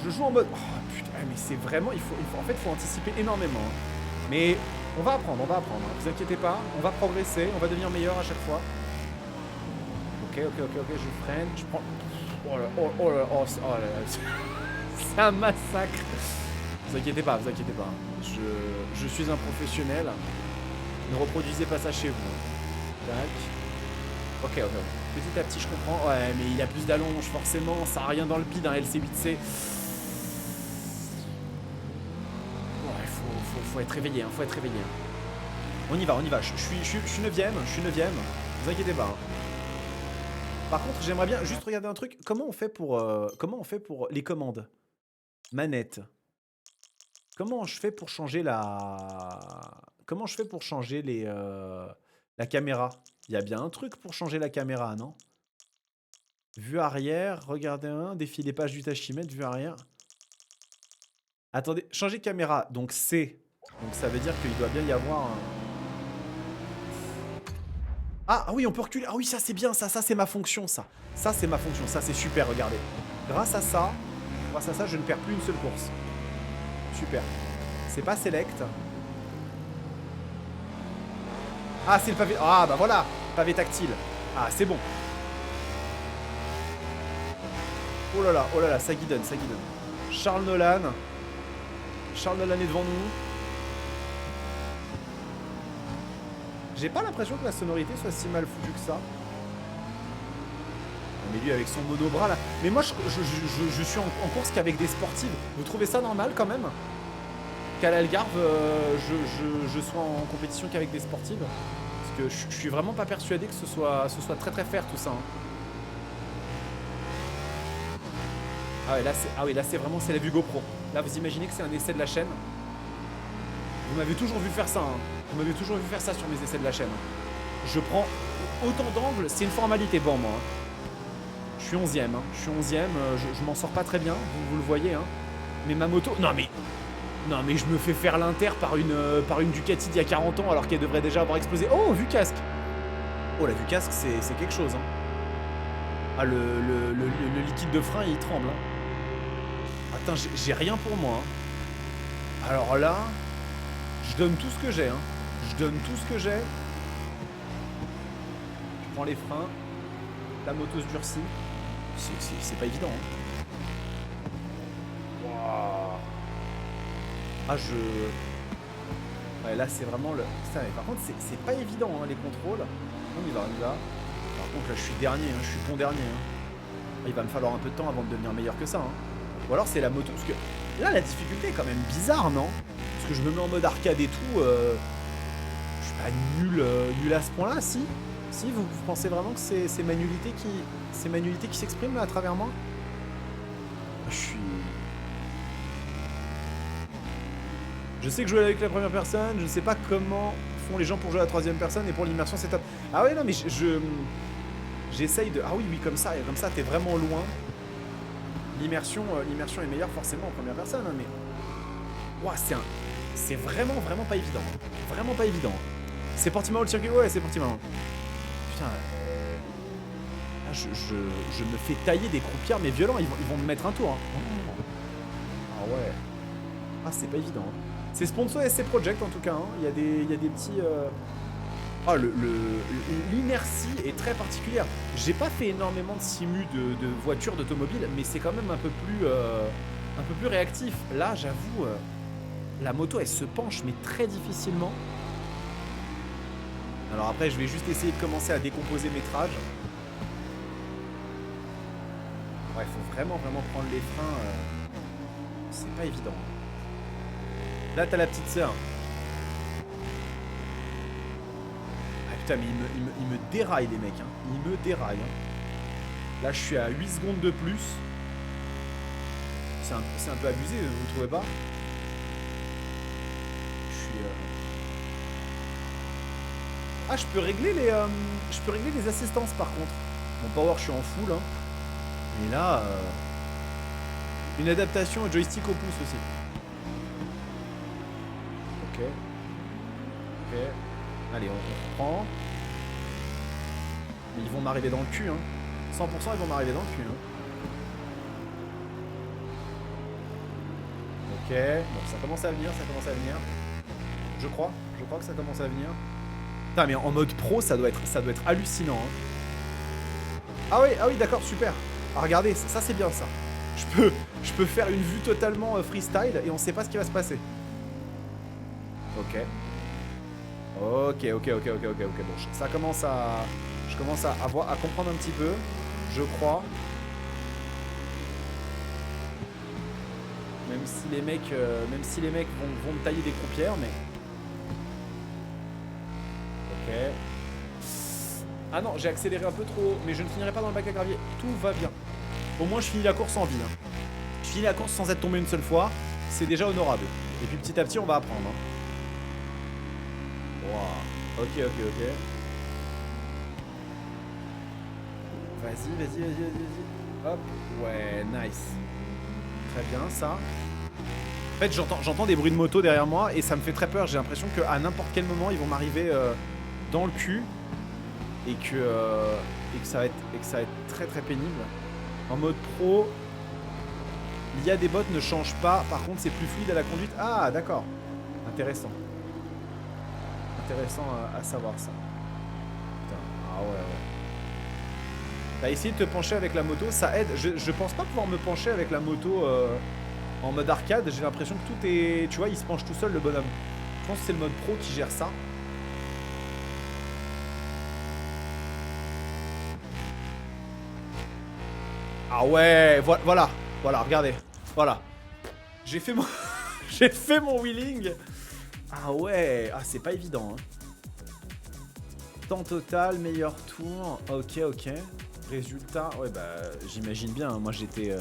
Je joue en mode... Oh putain, mais c'est vraiment... En fait, il faut anticiper énormément. Hein. Mais on va apprendre, hein. Vous inquiétez pas, on va progresser, on va devenir meilleur à chaque fois. Ok, je freine, je prends... Oh là, c'est un massacre. Vous inquiétez pas, Je suis un professionnel. Ne reproduisez pas ça chez vous. Tac. Ok. Petit à petit, je comprends. Ouais, mais il a plus d'allonge, forcément. Ça a rien dans le bide, un LC8C. Ouais, faut être réveillé, hein. On y va. Je suis 9ème, Vous inquiétez pas. Hein. Par contre, j'aimerais bien juste regarder un truc. Comment on fait pour les commandes? Manette. Comment je fais pour changer la caméra? Il y a bien un truc pour changer la caméra, non? Vue arrière, regardez défiler page du tachymètre, vue arrière. Attendez, changer de caméra, donc C. Donc ça veut dire qu'il doit bien y avoir un... Ah oui, on peut reculer. Ah oui, ça c'est bien, ça c'est ma fonction, ça. Ça c'est ma fonction, ça c'est super, regardez. Grâce à ça, je ne perds plus une seule course. Super. C'est pas select. Ah, c'est le pavé. Ah, bah voilà. Pavé tactile. Ah, c'est bon. Oh là là, ça guidonne. Charles Nolan est devant nous. J'ai pas l'impression que la sonorité soit si mal foutue que ça. Mais lui avec son monobras là. Mais moi je suis en course qu'avec des sportives. Vous trouvez ça normal quand même? Qu'à l'Algarve, je sois en compétition qu'avec des sportives? Parce que je suis vraiment pas persuadé que ce soit très fair tout ça. Hein. Ah oui, là c'est vraiment la vue GoPro. Là vous imaginez que c'est un essai de la chaîne. Vous m'avez toujours vu faire ça. Hein. Vous m'avez toujours vu faire ça sur mes essais de la chaîne. Je prends autant d'angles, c'est une formalité pour moi. Hein. Je suis 11ème. Hein. Je m'en sors pas très bien, vous le voyez. Hein. Mais ma moto... Non mais je me fais faire l'inter par une Ducati d'il y a 40 ans alors qu'elle devrait déjà avoir explosé. Oh, vue casque. Oh, la vue casque, c'est quelque chose. Hein. Ah, le liquide de frein, il tremble. Hein. Attends, j'ai rien pour moi. Hein. Alors là, je donne tout ce que j'ai. Hein. Je prends les freins. La moto se durcit. C'est pas évident. Hein. Wow. Ah, ouais, là, c'est vraiment le... Ça, mais par contre, c'est pas évident, hein, les contrôles. On y va. Par contre, là, je suis dernier, hein, je suis bon dernier. Hein. Il va me falloir un peu de temps avant de devenir meilleur que ça. Hein. Ou alors, c'est la moto... Parce que là, la difficulté est quand même bizarre, non? Parce que je me mets en mode arcade et tout. Je suis pas nul à ce point-là, si? Si, vous pensez vraiment que c'est ma nullité qui s'exprime là à travers moi? Je sais que jouer avec la première personne, je sais pas comment font les gens pour jouer à la troisième personne et pour l'immersion c'est top. Ah ouais non mais j'essaye de... Ah oui comme ça t'es vraiment loin. L'immersion est meilleure forcément en première personne hein, mais... Ouah c'est vraiment pas évident. Vraiment pas évident. C'est Portimao le circuit? Ouais c'est Portimao. Putain... Là, je me fais tailler des croupières mais violents, ils vont me mettre un tour. Hein. Ah ouais. Ah c'est pas évident. Hein. C'est sponsor SC Project en tout cas, hein. Il y a des petits... Ah, l'inertie est très particulière. J'ai pas fait énormément de simu de voitures, d'automobiles, mais c'est quand même un peu plus réactif. Là, j'avoue, la moto, elle se penche, mais très difficilement. Alors après, je vais juste essayer de commencer à décomposer mes trages. Ouais, faut vraiment prendre les freins. C'est pas évident. Là, t'as la petite sœur. Ah putain, mais il me déraille, les mecs. Hein. Il me déraille. Hein. Là, je suis à 8 secondes de plus. C'est un peu abusé, vous trouvez pas? Je suis... Ah, je peux régler les assistances par contre. Mon power, je suis en full. Hein. Et là, une adaptation au joystick au pouce aussi. Ok. Ok. Allez, on reprend. Mais ils vont m'arriver dans le cul. Hein. 100% ils vont m'arriver dans le cul. Hein. Ok. Bon, ça commence à venir, Je crois que ça commence à venir. Putain, mais en mode pro, ça doit être hallucinant. Hein. Ah oui, d'accord, super. Ah, regardez, ça c'est bien ça. Je peux faire une vue totalement freestyle et on sait pas ce qui va se passer. Ok. Ok. Bon, ça commence à... Je commence à comprendre un petit peu. Je crois. Même si les mecs vont me tailler des croupières, mais... Ok. Ah non, j'ai accéléré un peu trop, mais je ne finirai pas dans le bac à gravier. Tout va bien. Au moins, je finis la course en vie. Hein. Je finis la course sans être tombé une seule fois. C'est déjà honorable. Et puis petit à petit, on va apprendre. Hein. Wow. Ok. Vas-y. Hop. Ouais, nice. Très bien, ça. En fait, j'entends des bruits de moto derrière moi et ça me fait très peur. J'ai l'impression qu'à n'importe quel moment, ils vont m'arriver dans le cul et que ça va être très pénible. En mode pro, l'IA des bots ne change pas. Par contre, c'est plus fluide à la conduite. Ah, d'accord. Intéressant. Intéressant à savoir ça. Putain. Ah ouais. T'as essayé de te pencher avec la moto, ça aide. Je pense pas pouvoir me pencher avec la moto en mode arcade. J'ai l'impression que tout est... Tu vois, il se penche tout seul, le bonhomme. Je pense que c'est le mode pro qui gère ça. Ah ouais, voilà, regardez. Voilà. J'ai fait mon... J'ai fait mon wheeling. Ah ouais, c'est pas évident. Hein. Temps total, meilleur tour. Ok. Résultat, ouais bah j'imagine bien, hein. Moi j'étais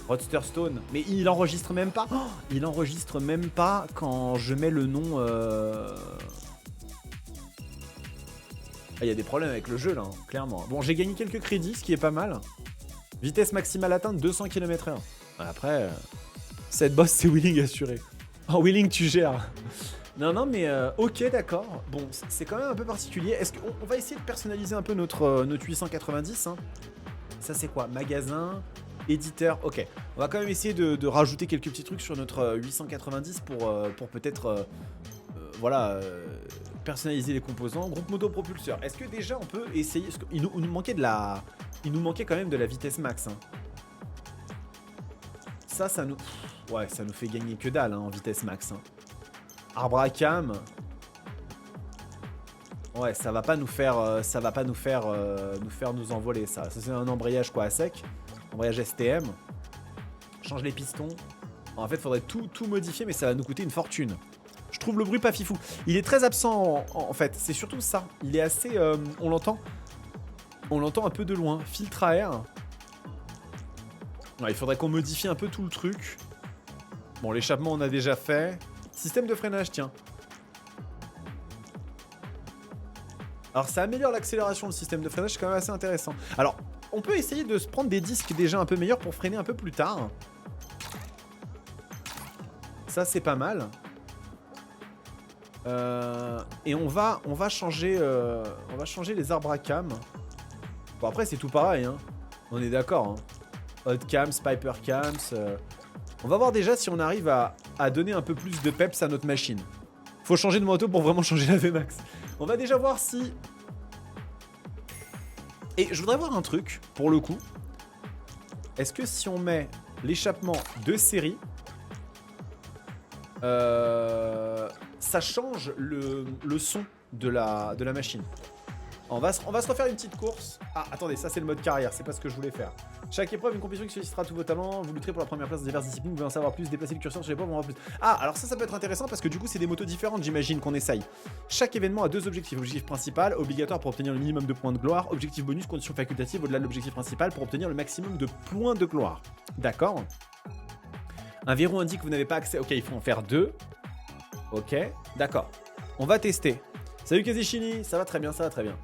Roadster Stone, mais il enregistre même pas. Il enregistre même pas quand je mets le nom. Il y a des problèmes avec le jeu là, hein, clairement. Bon, j'ai gagné quelques crédits, ce qui est pas mal. Vitesse maximale atteinte 200 km/h. Après, cette boss c'est wheeling assuré. En wheeling tu gères. Non, mais ok, d'accord. Bon, c'est quand même un peu particulier. Est-ce qu'on va essayer de personnaliser un peu notre 890 hein. Ça, c'est quoi? Magasin, éditeur. Ok. On va quand même essayer de rajouter quelques petits trucs sur notre 890 pour peut-être, personnaliser les composants. Groupe moto propulseur. Est-ce que déjà on peut essayer... Il nous manquait il nous manquait quand même de la vitesse max. Hein. Ça nous... Ouais, ça nous fait gagner que dalle hein, en vitesse max. Hein. Arbre à cam. Ouais, ça va pas nous faire nous envoler ça. Ça c'est un embrayage quoi à sec. Embrayage STM. Change les pistons. En fait, faudrait tout modifier mais ça va nous coûter une fortune. Je trouve le bruit pas fifou. Il est très absent en fait, c'est surtout ça. Il est assez on l'entend un peu de loin. Filtre à air. Ouais, il faudrait qu'on modifie un peu tout le truc. Bon, l'échappement on a déjà fait. Système de freinage, tiens. Alors ça améliore l'accélération, le système de freinage, c'est quand même assez intéressant. Alors, on peut essayer de se prendre des disques déjà un peu meilleurs pour freiner un peu plus tard. Ça, c'est pas mal. Et on va changer les arbres à cam. Bon, après, c'est tout pareil, hein. On est d'accord, hein. Hot cams, Piper cams... On va voir déjà si on arrive à donner un peu plus de peps à notre machine. Faut changer de moto pour vraiment changer la VMAX. On va déjà voir si... Et je voudrais voir un truc, pour le coup. Est-ce que si on met l'échappement de série, ça change le son de la machine? On va se refaire une petite course. Ah, attendez, ça c'est le mode carrière, c'est pas ce que je voulais faire. Chaque épreuve, une compétition qui sollicitera tous vos talents. Vous lutterez pour la première place dans diverses disciplines. Vous voulez en savoir plus, déplacer le curseur sur l'épreuve, on en voir plus. Ah, alors ça peut être intéressant parce que du coup, c'est des motos différentes, j'imagine qu'on essaye. Chaque événement a deux objectifs. Objectif principal, obligatoire pour obtenir le minimum de points de gloire. Objectif bonus, condition facultative au-delà de l'objectif principal pour obtenir le maximum de points de gloire. D'accord. Un verrou indique que vous n'avez pas accès. Ok, il faut en faire deux. Ok, d'accord. On va tester. Salut Kazichini, ça va très bien, ça va très bien.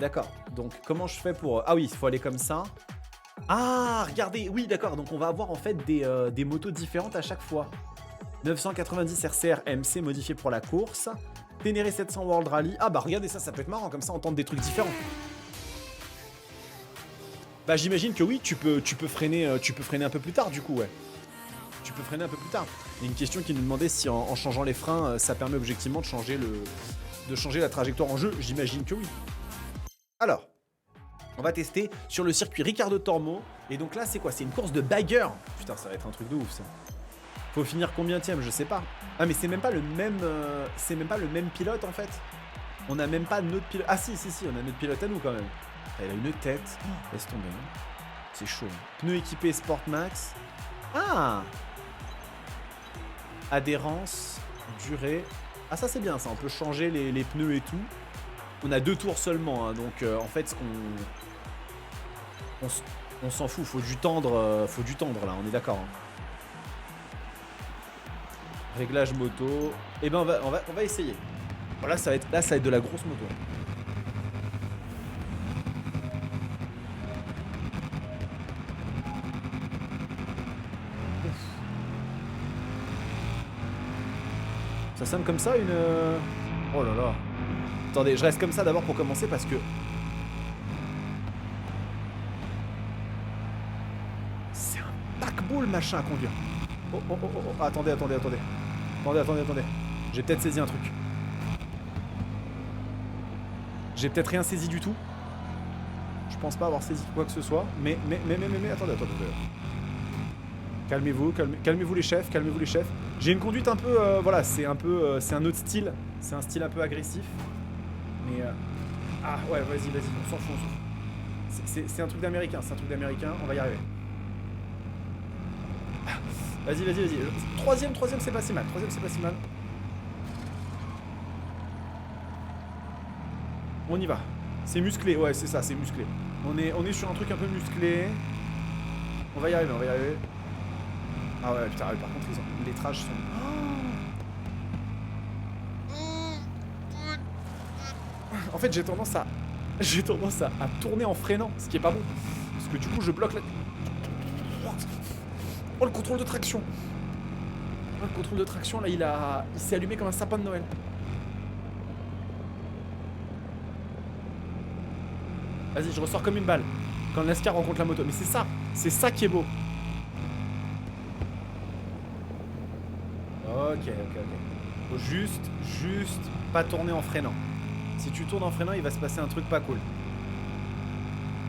D'accord, donc comment je fais pour... Ah oui, il faut aller comme ça. Ah, regardez, oui d'accord, donc on va avoir en fait des motos différentes à chaque fois. 990 RCR MC modifié pour la course. Ténéré 700 World Rally. Ah bah regardez ça, ça peut être marrant, comme ça on tente des trucs différents. Bah j'imagine que oui, tu peux freiner un peu plus tard du coup, ouais. Tu peux freiner un peu plus tard. Il y a une question qui nous demandait si en changeant les freins, ça permet objectivement de changer la trajectoire en jeu. J'imagine que oui. Alors, on va tester sur le circuit Ricardo Tormo. Et donc là, c'est quoi? C'est une course de bagarre. Putain, ça va être un truc de ouf ça. Faut finir combienième, je sais pas. Ah mais c'est même pas le même pilote en fait. On n'a même pas notre pilote. Ah si, on a notre pilote à nous quand même. Elle a une tête. Oh, laisse tomber. Hein. C'est chaud. Pneus équipés Sport Max. Ah. Adhérence, durée. Ah ça c'est bien ça, on peut changer les pneus et tout. On a 2 tours seulement, hein, donc en fait on s'en fout, faut du tendre là, on est d'accord. Hein. Réglage moto. Eh ben on va essayer. Bon, là ça va être de la grosse moto. Ça sonne comme ça une... Oh là là. Attendez, je reste comme ça d'abord pour commencer parce que... C'est un paquebot le machin à conduire. Oh. Attendez. J'ai peut-être saisi un truc. J'ai peut-être rien saisi du tout. Je pense pas avoir saisi quoi que ce soit. Mais, attendez. Calmez-vous les chefs, J'ai une conduite un peu, voilà, c'est un autre style. C'est un style un peu agressif. Mais, ah ouais, vas-y, on s'en fout. C'est un truc d'américain, on va y arriver. Ah, vas-y. Troisième, c'est pas si mal. On y va. C'est musclé, ouais, c'est ça, c'est musclé. On est sur un truc un peu musclé. On va y arriver. Ah ouais, putain, par contre, les trages sont... En fait, j'ai tendance à tourner en freinant, ce qui est pas bon. Parce que du coup, je bloque la... Oh, le contrôle de traction. Là, il s'est allumé comme un sapin de Noël. Vas-y, je ressors comme une balle. Quand le NASCAR rencontre la moto. Mais c'est ça qui est beau. Ok. Faut juste pas tourner en freinant. Si tu tournes en freinant, il va se passer un truc pas cool.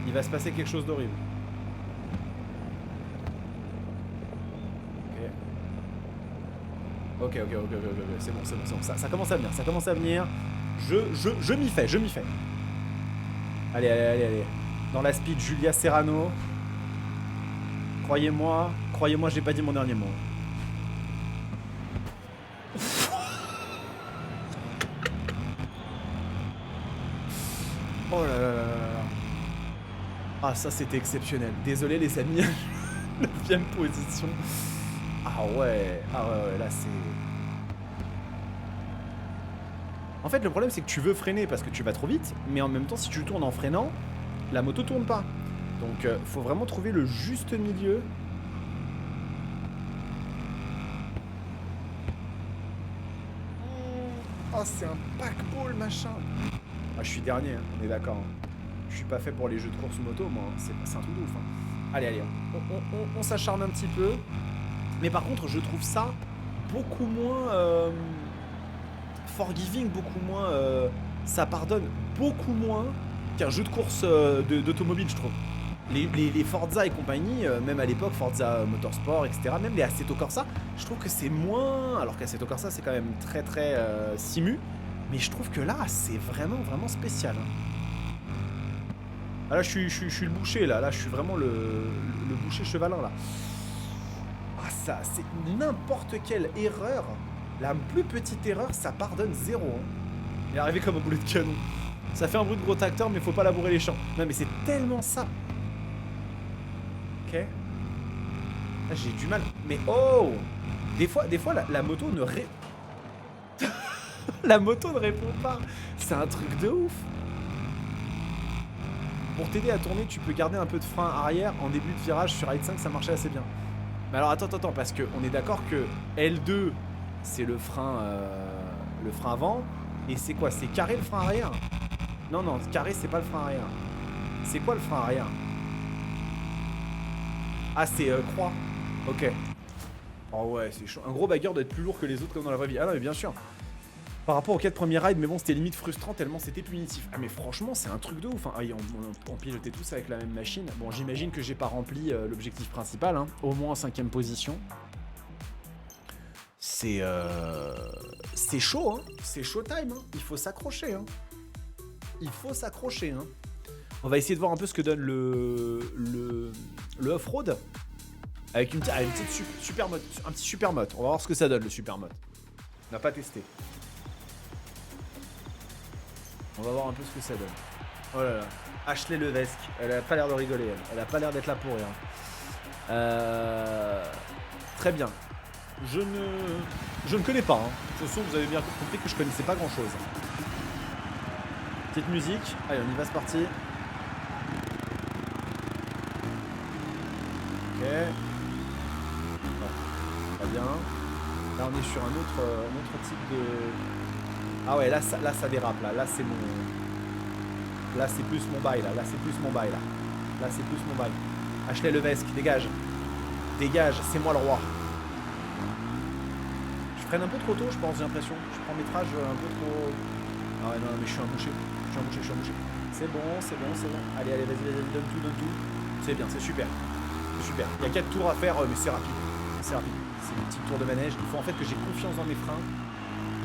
Il va se passer quelque chose d'horrible. Ok. C'est bon. Ça commence à venir. Je m'y fais. Allez. Dans la speed, Julia Serrano. Croyez-moi, j'ai pas dit mon dernier mot. Oh là là. Ah, ça c'était exceptionnel. Désolé les amis. 9ème position. Ah ouais, là c'est... En fait le problème c'est que tu veux freiner parce que tu vas trop vite, mais en même temps si tu tournes en freinant, la moto tourne pas. Donc faut vraiment trouver le juste milieu. Oh c'est un paquebot le machin. Ah, je suis dernier, hein, on est d'accord. Je suis pas fait pour les jeux de course moto, moi. C'est un truc de ouf. Hein. Allez, on s'acharne un petit peu. Mais par contre, je trouve ça beaucoup moins forgiving, beaucoup moins... ça pardonne beaucoup moins qu'un jeu de course d'automobile, je trouve. Les Forza et compagnie, même à l'époque, Forza Motorsport, etc., même les Assetto Corsa, je trouve que c'est moins... Alors qu'Assetto Corsa, c'est quand même très simu. Mais je trouve que là, c'est vraiment spécial. Hein. Ah là, je suis le boucher, là. Là, je suis vraiment le boucher chevalin, là. Ah, ça, c'est n'importe quelle erreur. La plus petite erreur, ça pardonne 0. Hein. Il est arrivé comme un boulet de canon. Ça fait un bruit de gros tracteur, mais faut pas labourer les champs. Non, mais c'est tellement ça. Ok. Là, j'ai du mal. Mais oh! Des fois la moto ne La moto ne répond pas. C'est un truc de ouf. Pour t'aider à tourner, tu peux garder un peu de frein arrière en début de virage sur Ride 5, ça marchait assez bien. Mais alors attends, parce qu'on est d'accord que L2, c'est le frein avant. Et c'est quoi? C'est carré le frein arrière? Non, carré, c'est pas le frein arrière. C'est quoi le frein arrière? Ah, c'est croix. Ok. Oh ouais, c'est chaud. Un gros bagueur doit être plus lourd que les autres comme dans la vraie vie. Ah non, mais bien sûr. Par rapport aux 4 premiers rides, mais bon, c'était limite frustrant tellement c'était punitif. Ah mais franchement, c'est un truc de ouf. Hein. Ah, on pilotait tous avec la même machine. Bon, j'imagine que j'ai pas rempli l'objectif principal, hein. Au moins en 5ème position. C'est chaud, hein. C'est showtime, hein. Il faut s'accrocher, hein. Il faut s'accrocher, hein. On va essayer de voir un peu ce que donne le off-road. Avec une petite super mode, un petit super mode. On va voir ce que ça donne le super mode. On n'a pas testé. On va voir un peu ce que ça donne. Oh là là. Ashley Levesque. Elle a pas l'air de rigoler, elle. Elle a pas l'air d'être là pour rien. Très bien. Je ne connais pas. Hein. De toute façon, vous avez bien compris que je connaissais pas grand chose. Petite musique. Allez, on y va, c'est parti. Ok. Bon. Très bien. Là, on est sur un autre type de... Ah ouais, là ça dérape, là c'est mon... Là c'est plus mon bail, là c'est plus mon bail, là. Là c'est plus mon bail. Ashley Levesque, dégage. Dégage, c'est moi le roi. Je freine un peu trop tôt, je pense, j'ai l'impression. Je prends métrage un peu trop... Ah ouais, non, mais je suis un bouché. C'est bon. Allez, vas-y, donne tout. C'est bien, c'est super. C'est super. Il y a 4 tours à faire, mais c'est rapide. C'est rapide. C'est un petit tour de manège. Il faut en fait que j'ai confiance dans mes freins.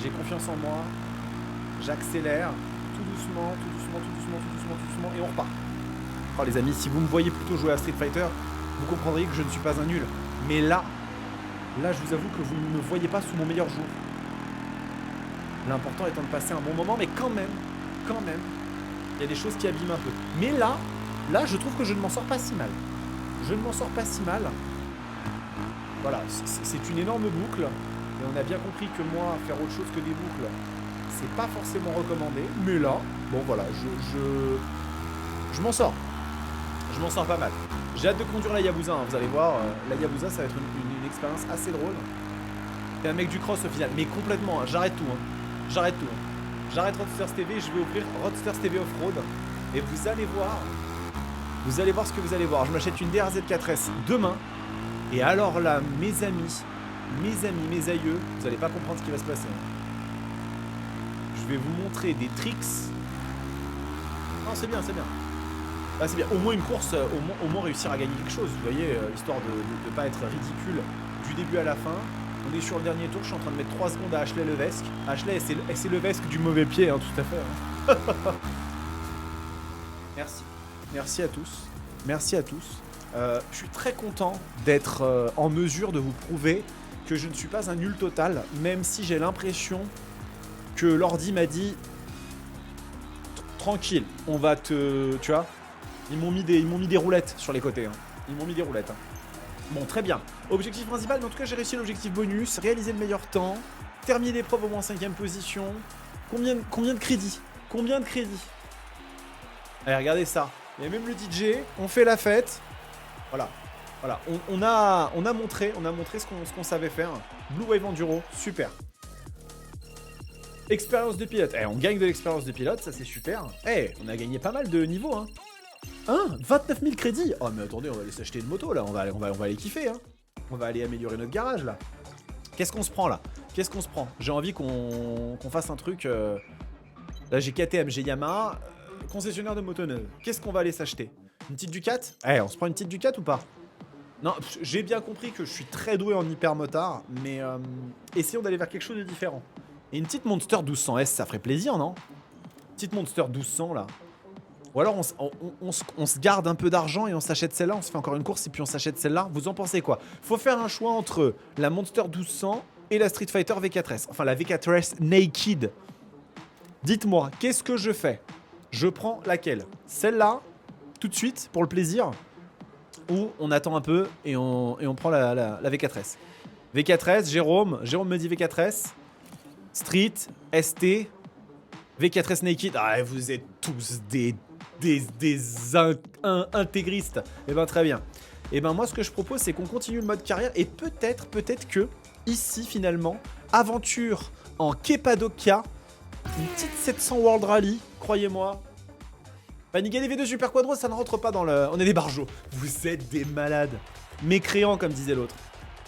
J'ai confiance en moi. J'accélère tout doucement, et on repart. Oh les amis, si vous me voyez plutôt jouer à Street Fighter, vous comprendriez que je ne suis pas un nul. Mais là, je vous avoue que vous ne me voyez pas sous mon meilleur jour. L'important étant de passer un bon moment, mais quand même, il y a des choses qui abîment un peu. Mais là, je trouve que je ne m'en sors pas si mal. Voilà, c'est une énorme boucle. Et on a bien compris que moi, faire autre chose que des boucles, c'est pas forcément recommandé. Mais là, bon voilà, je m'en sors. Je m'en sors pas mal. J'ai hâte de conduire la Yabusa, hein, vous allez voir. La Yabusa, ça va être une expérience assez drôle. T'es un mec du cross au final, mais complètement, hein, j'arrête tout. J'arrête Roadsters TV, je vais ouvrir Roadsters TV Off-Road. Et vous allez voir ce que vous allez voir. Je m'achète une DRZ4S demain. Et alors là, mes amis, mes aïeux, vous allez pas comprendre ce qui va se passer. Je vais vous montrer des tricks. Non, c'est bien. Ah, c'est bien. Au moins une course, au moins réussir à gagner quelque chose. Vous voyez, histoire de ne pas être ridicule du début à la fin. On est sur le dernier tour, je suis en train de mettre 3 secondes à Ashley Levesque. Ashley, c'est Levesque du mauvais pied, hein, tout à fait. Hein. Merci à tous. Je suis très content d'être en mesure de vous prouver que je ne suis pas un nul total, même si j'ai l'impression que l'ordi m'a dit tranquille, on va te... Tu vois, ils m'ont mis des roulettes sur les côtés. Hein. Bon, très bien. Objectif principal, mais en tout cas, j'ai réussi l'objectif bonus. Réaliser le meilleur temps. Terminer l'épreuve au moins en 5ème position. Combien de crédits? Allez, regardez ça. Il y a même le DJ. On fait la fête. Voilà. On a montré ce qu'on savait faire. Blue Wave Enduro, super. Expérience de pilote. On gagne de l'expérience de pilote, ça c'est super. On a gagné pas mal de niveaux, hein. 29 000 crédits. Oh mais attendez, on va aller s'acheter une moto là, on va aller kiffer, hein. On va aller améliorer notre garage là. Qu'est-ce qu'on se prend là? J'ai envie qu'on fasse un truc. Là j'ai KTM, j'ai Yamaha, concessionnaire de moto neuve. Qu'est-ce qu'on va aller s'acheter? Une petite Ducat? On se prend une petite Ducat ou pas? Non, j'ai bien compris que je suis très doué en hyper motard, mais essayons d'aller vers quelque chose de différent. Et une petite Monster 1200S, ça ferait plaisir, non? Petite Monster 1200 là. Ou alors on se garde un peu d'argent et on s'achète celle-là, on se fait encore une course et puis on s'achète celle-là. Vous en pensez quoi? Faut faire un choix entre la Monster 1200 et la Street Fighter V4S. Enfin la V4S Naked. Dites-moi, qu'est-ce que je fais? Je prends laquelle? Celle-là, tout de suite, pour le plaisir? Ou on attend un peu et on prend la V4S? V4S, Jérôme me dit V4S. Street, ST, V4S Naked. Ah, vous êtes tous des intégristes. Eh ben très bien. Et ben moi ce que je propose c'est qu'on continue le mode carrière et peut-être que ici finalement aventure en Kepadokia, une petite 700 World Rally, croyez-moi. Panigale V2 Super Quadro ça ne rentre pas dans le... On est des barjots. Vous êtes des malades. Mécréants comme disait l'autre.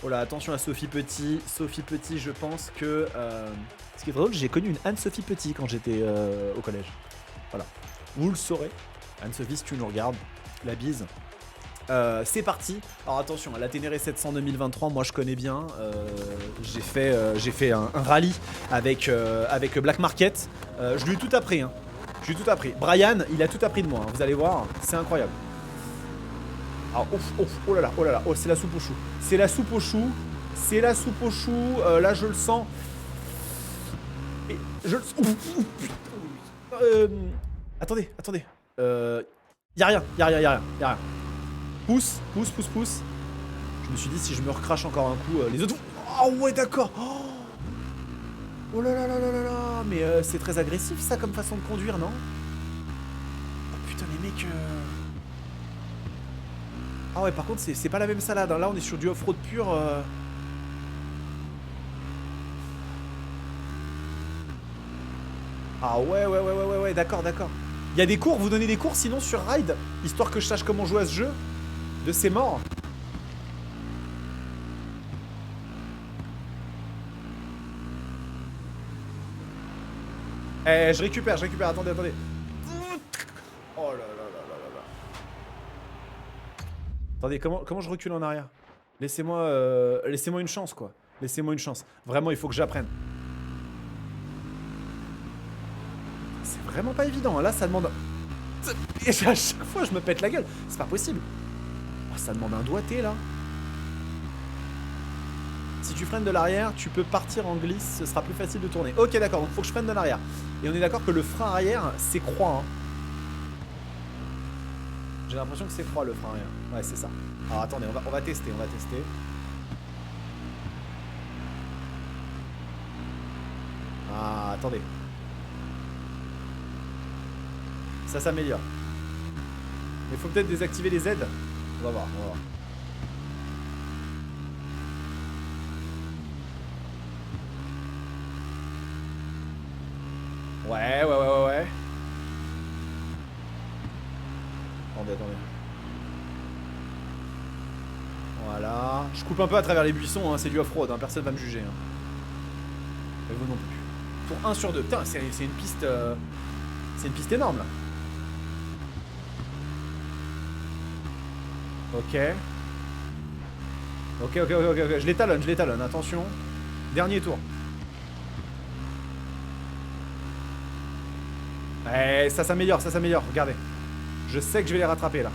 Oh là attention à Sophie Petit. Sophie Petit je pense que... Ce qui est drôle j'ai connu une Anne-Sophie Petit quand j'étais au collège. Voilà. Vous le saurez. Anne-Sophie si tu nous regardes. La bise. C'est parti. Alors attention, la Ténéré 700 2023, moi je connais bien. J'ai fait un rallye avec Black Market. Je lui ai tout appris. Hein. Je lui ai tout appris. Brian, il a tout appris de moi. Hein. Vous allez voir, c'est incroyable. Alors, oh là là, oh c'est la soupe au chou. C'est la soupe au chou. C'est la soupe au chou. Là je le sens. Et je le sens. Attendez. Y'a rien. Pousse. Je me suis dit si je me recrache encore un coup, les autres... Oh ouais d'accord. Oh là là, mais c'est très agressif ça comme façon de conduire, non? Oh putain les mecs... Ah ouais par contre c'est pas la même salade, hein. Là on est sur du off-road pur. Ah ouais, d'accord. Il y a des cours, vous donnez des cours sinon sur Ride, histoire que je sache comment jouer à ce jeu. De ces morts. Eh, je récupère, attendez. Oh là là. Attendez, comment je recule en arrière? Laissez-moi une chance, quoi. Laissez-moi une chance. Vraiment, il faut que j'apprenne. C'est vraiment pas évident, hein. Là, ça demande... Et à chaque fois, je me pète la gueule. C'est pas possible. Oh, ça demande un doigté, là. Si tu freines de l'arrière, tu peux partir en glisse, ce sera plus facile de tourner. Ok, d'accord, donc faut que je freine de l'arrière. Et on est d'accord que le frein arrière, c'est croix. Hein. J'ai l'impression que c'est croix, le frein arrière. Ouais, c'est ça. Alors attendez, on va tester, Ah, attendez. Ça s'améliore. Mais faut peut-être désactiver les aides. On va voir. Ouais. Attendez. Voilà. Je coupe un peu à travers les buissons, hein. C'est du off-road, hein. Personne va me juger. Hein. Et vous non plus. Pour 1 sur 2. Putain, c'est une piste... C'est une piste énorme, là. Ok. Je l'étalonne, attention. Dernier tour. Eh, ça s'améliore, regardez. Je sais que je vais les rattraper, là.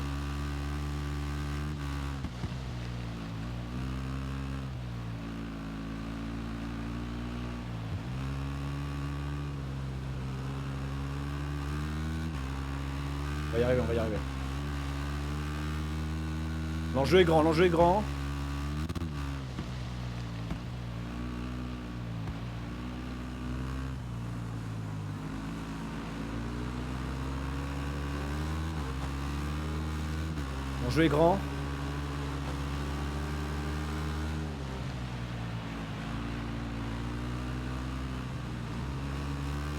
On va y arriver. L'enjeu est grand. L'enjeu est grand.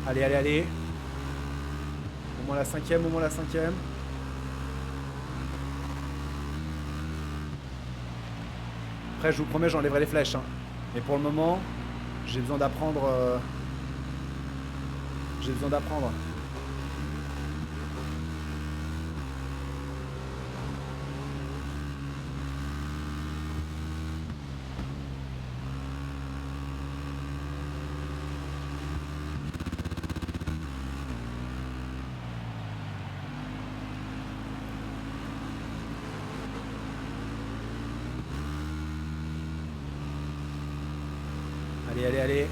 Allez. Au moins la cinquième. Après, je vous promets, j'enlèverai les flèches. Hein. Mais pour le moment, j'ai besoin d'apprendre. Allez.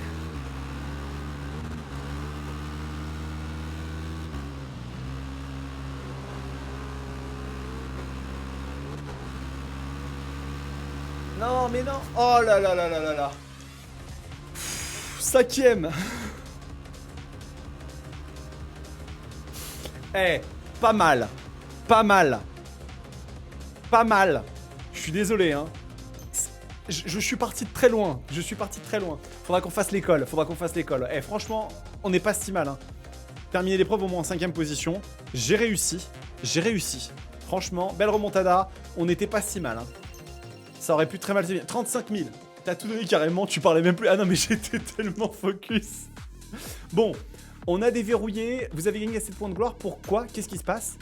Non, mais non. Oh là là. Cinquième. Eh, pas mal. Pas mal. Pas mal. Je suis désolé, hein. Je suis parti de très loin. Je suis parti de très loin. Faudra qu'on fasse l'école. Faudra qu'on fasse l'école. Eh, franchement, on n'est pas si mal, hein. Terminer l'épreuve au moins en 5ème position. J'ai réussi. J'ai réussi. Franchement, belle remontada. On n'était pas si mal, hein. Ça aurait pu très mal se finir. 35 000. T'as tout donné carrément. Tu parlais même plus. Ah non, mais j'étais tellement focus. Bon, on a déverrouillé. Vous avez gagné assez de points de gloire. Pourquoi? Qu'est-ce qui se passe?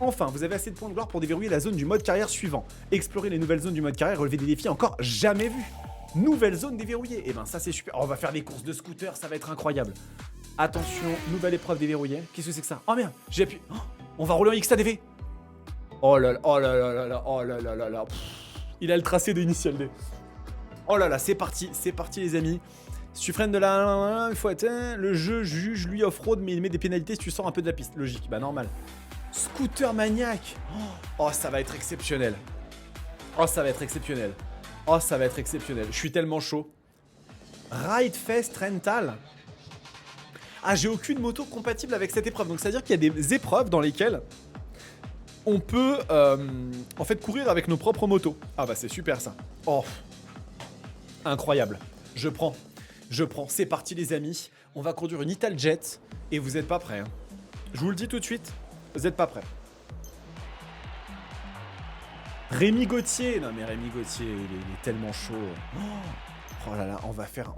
Enfin, vous avez assez de points de gloire pour déverrouiller la zone du mode carrière suivant. Explorer les nouvelles zones du mode carrière, relever des défis encore jamais vus. Nouvelle zone déverrouillée. Et ben ça c'est super. Oh, on va faire des courses de scooter, ça va être incroyable. Attention, nouvelle épreuve déverrouillée. Qu'est-ce que c'est que ça? Oh merde, j'ai appuyé. Oh, on va rouler en XADV. Oh là là, oh là là là là, oh là là là là. Il a le tracé de Initial D. Oh là là, c'est parti les amis. Si tu freines de la... il faut atteindre. Le jeu juge lui off-road mais il met des pénalités si tu sors un peu de la piste. Logique, bah normal. Scooter maniaque. Oh, ça va être exceptionnel. Oh, ça va être exceptionnel. Oh, ça va être exceptionnel. Je suis tellement chaud. Ride Fest Rental. Ah, j'ai aucune moto compatible avec cette épreuve. Donc, c'est-à-dire qu'il y a des épreuves dans lesquelles on peut, en fait, courir avec nos propres motos. Ah bah, c'est super, ça. Oh. Incroyable. Je prends. C'est parti, les amis. On va conduire une Italjet. Et vous n'êtes pas prêts, hein. Je vous le dis tout de suite. Vous êtes pas prêts. Rémi Gauthier. Non mais Rémi Gauthier, il est tellement chaud. Oh là là, on va faire un...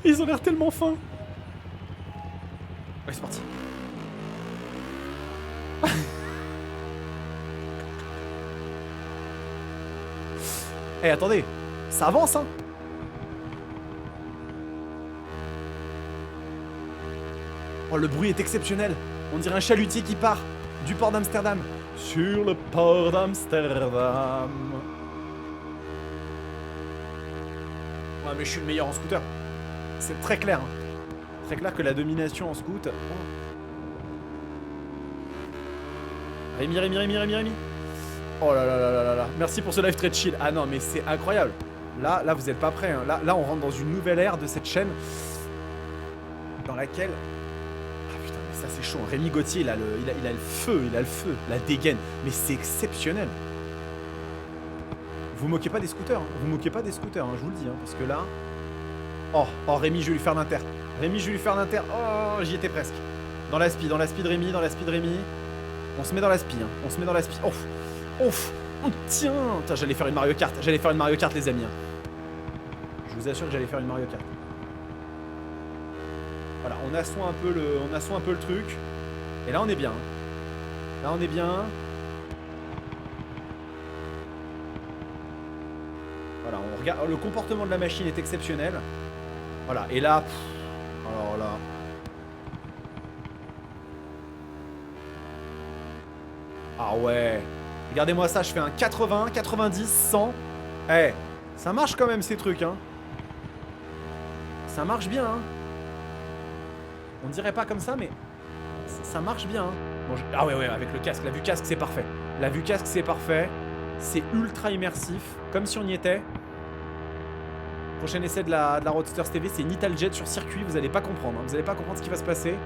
Ils ont l'air tellement fins. Ouais, c'est parti. Eh, attendez. Ça avance, hein. Oh, le bruit est exceptionnel. On dirait un chalutier qui part du port d'Amsterdam. Sur le port d'Amsterdam. Ouais, mais je suis le meilleur en scooter. C'est très clair. Hein. Très clair que la domination en scoot. Oh. Rémi. Oh là là là là là là. Merci pour ce live très chill. Ah non, mais c'est incroyable. Là, vous êtes pas prêts. Hein. Là, on rentre dans une nouvelle ère de cette chaîne dans laquelle... Ça c'est chaud, Rémi Gauthier il a le feu, la dégaine, mais c'est exceptionnel. Vous moquez pas des scooters, hein. Je vous le dis, hein, parce que là... Oh, Rémi, je vais lui faire l'inter. Oh, j'y étais presque. Dans la speed Rémi. On se met dans la speed, hein. Ouf, oh, tiens. Putain, j'allais faire une Mario Kart, les amis. Hein. Je vous assure que j'allais faire une Mario Kart. Voilà, on assoit un peu le truc. Et là, on est bien. Voilà, on regarde. Le comportement de la machine est exceptionnel. Voilà, et là... alors là... Ah ouais. Regardez-moi ça, je fais un 80, 90, 100. Eh, ça marche quand même ces trucs, hein. Ça marche bien, hein. On dirait pas comme ça, mais ça marche bien. Hein. Bon, ah ouais, avec le casque. La vue casque, c'est parfait. C'est ultra immersif, comme si on y était. Prochain essai de la Roadsters TV, c'est une Italjet sur circuit. Vous allez pas comprendre. Hein. Vous allez pas comprendre ce qui va se passer.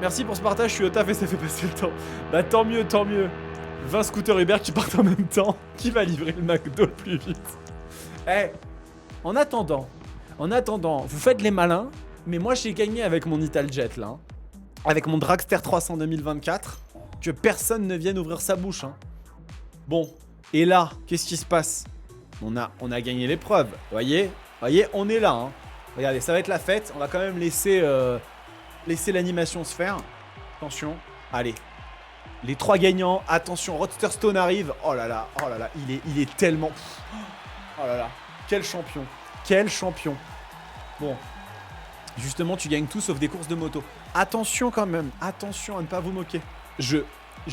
Merci pour ce partage. Je suis au taf et ça fait passer le temps. Bah tant mieux. 20 scooters Uber qui partent en même temps. Qui va livrer le McDo le plus vite? Eh, en attendant, vous faites les malins, mais moi j'ai gagné avec mon Italjet là, hein. Avec mon Dragster 300 2024, que personne ne vienne ouvrir sa bouche. Hein. Bon, et là, qu'est-ce qui se passe? On a gagné l'épreuve, voyez, on est là. Hein. Regardez, ça va être la fête, on va quand même laisser l'animation se faire. Attention, allez. Les 3 gagnants, attention, Roadster Stone arrive. Oh là là, il est tellement... Oh là là, quel champion. Bon, justement, tu gagnes tout sauf des courses de moto. Attention quand même, attention à ne pas vous moquer. Je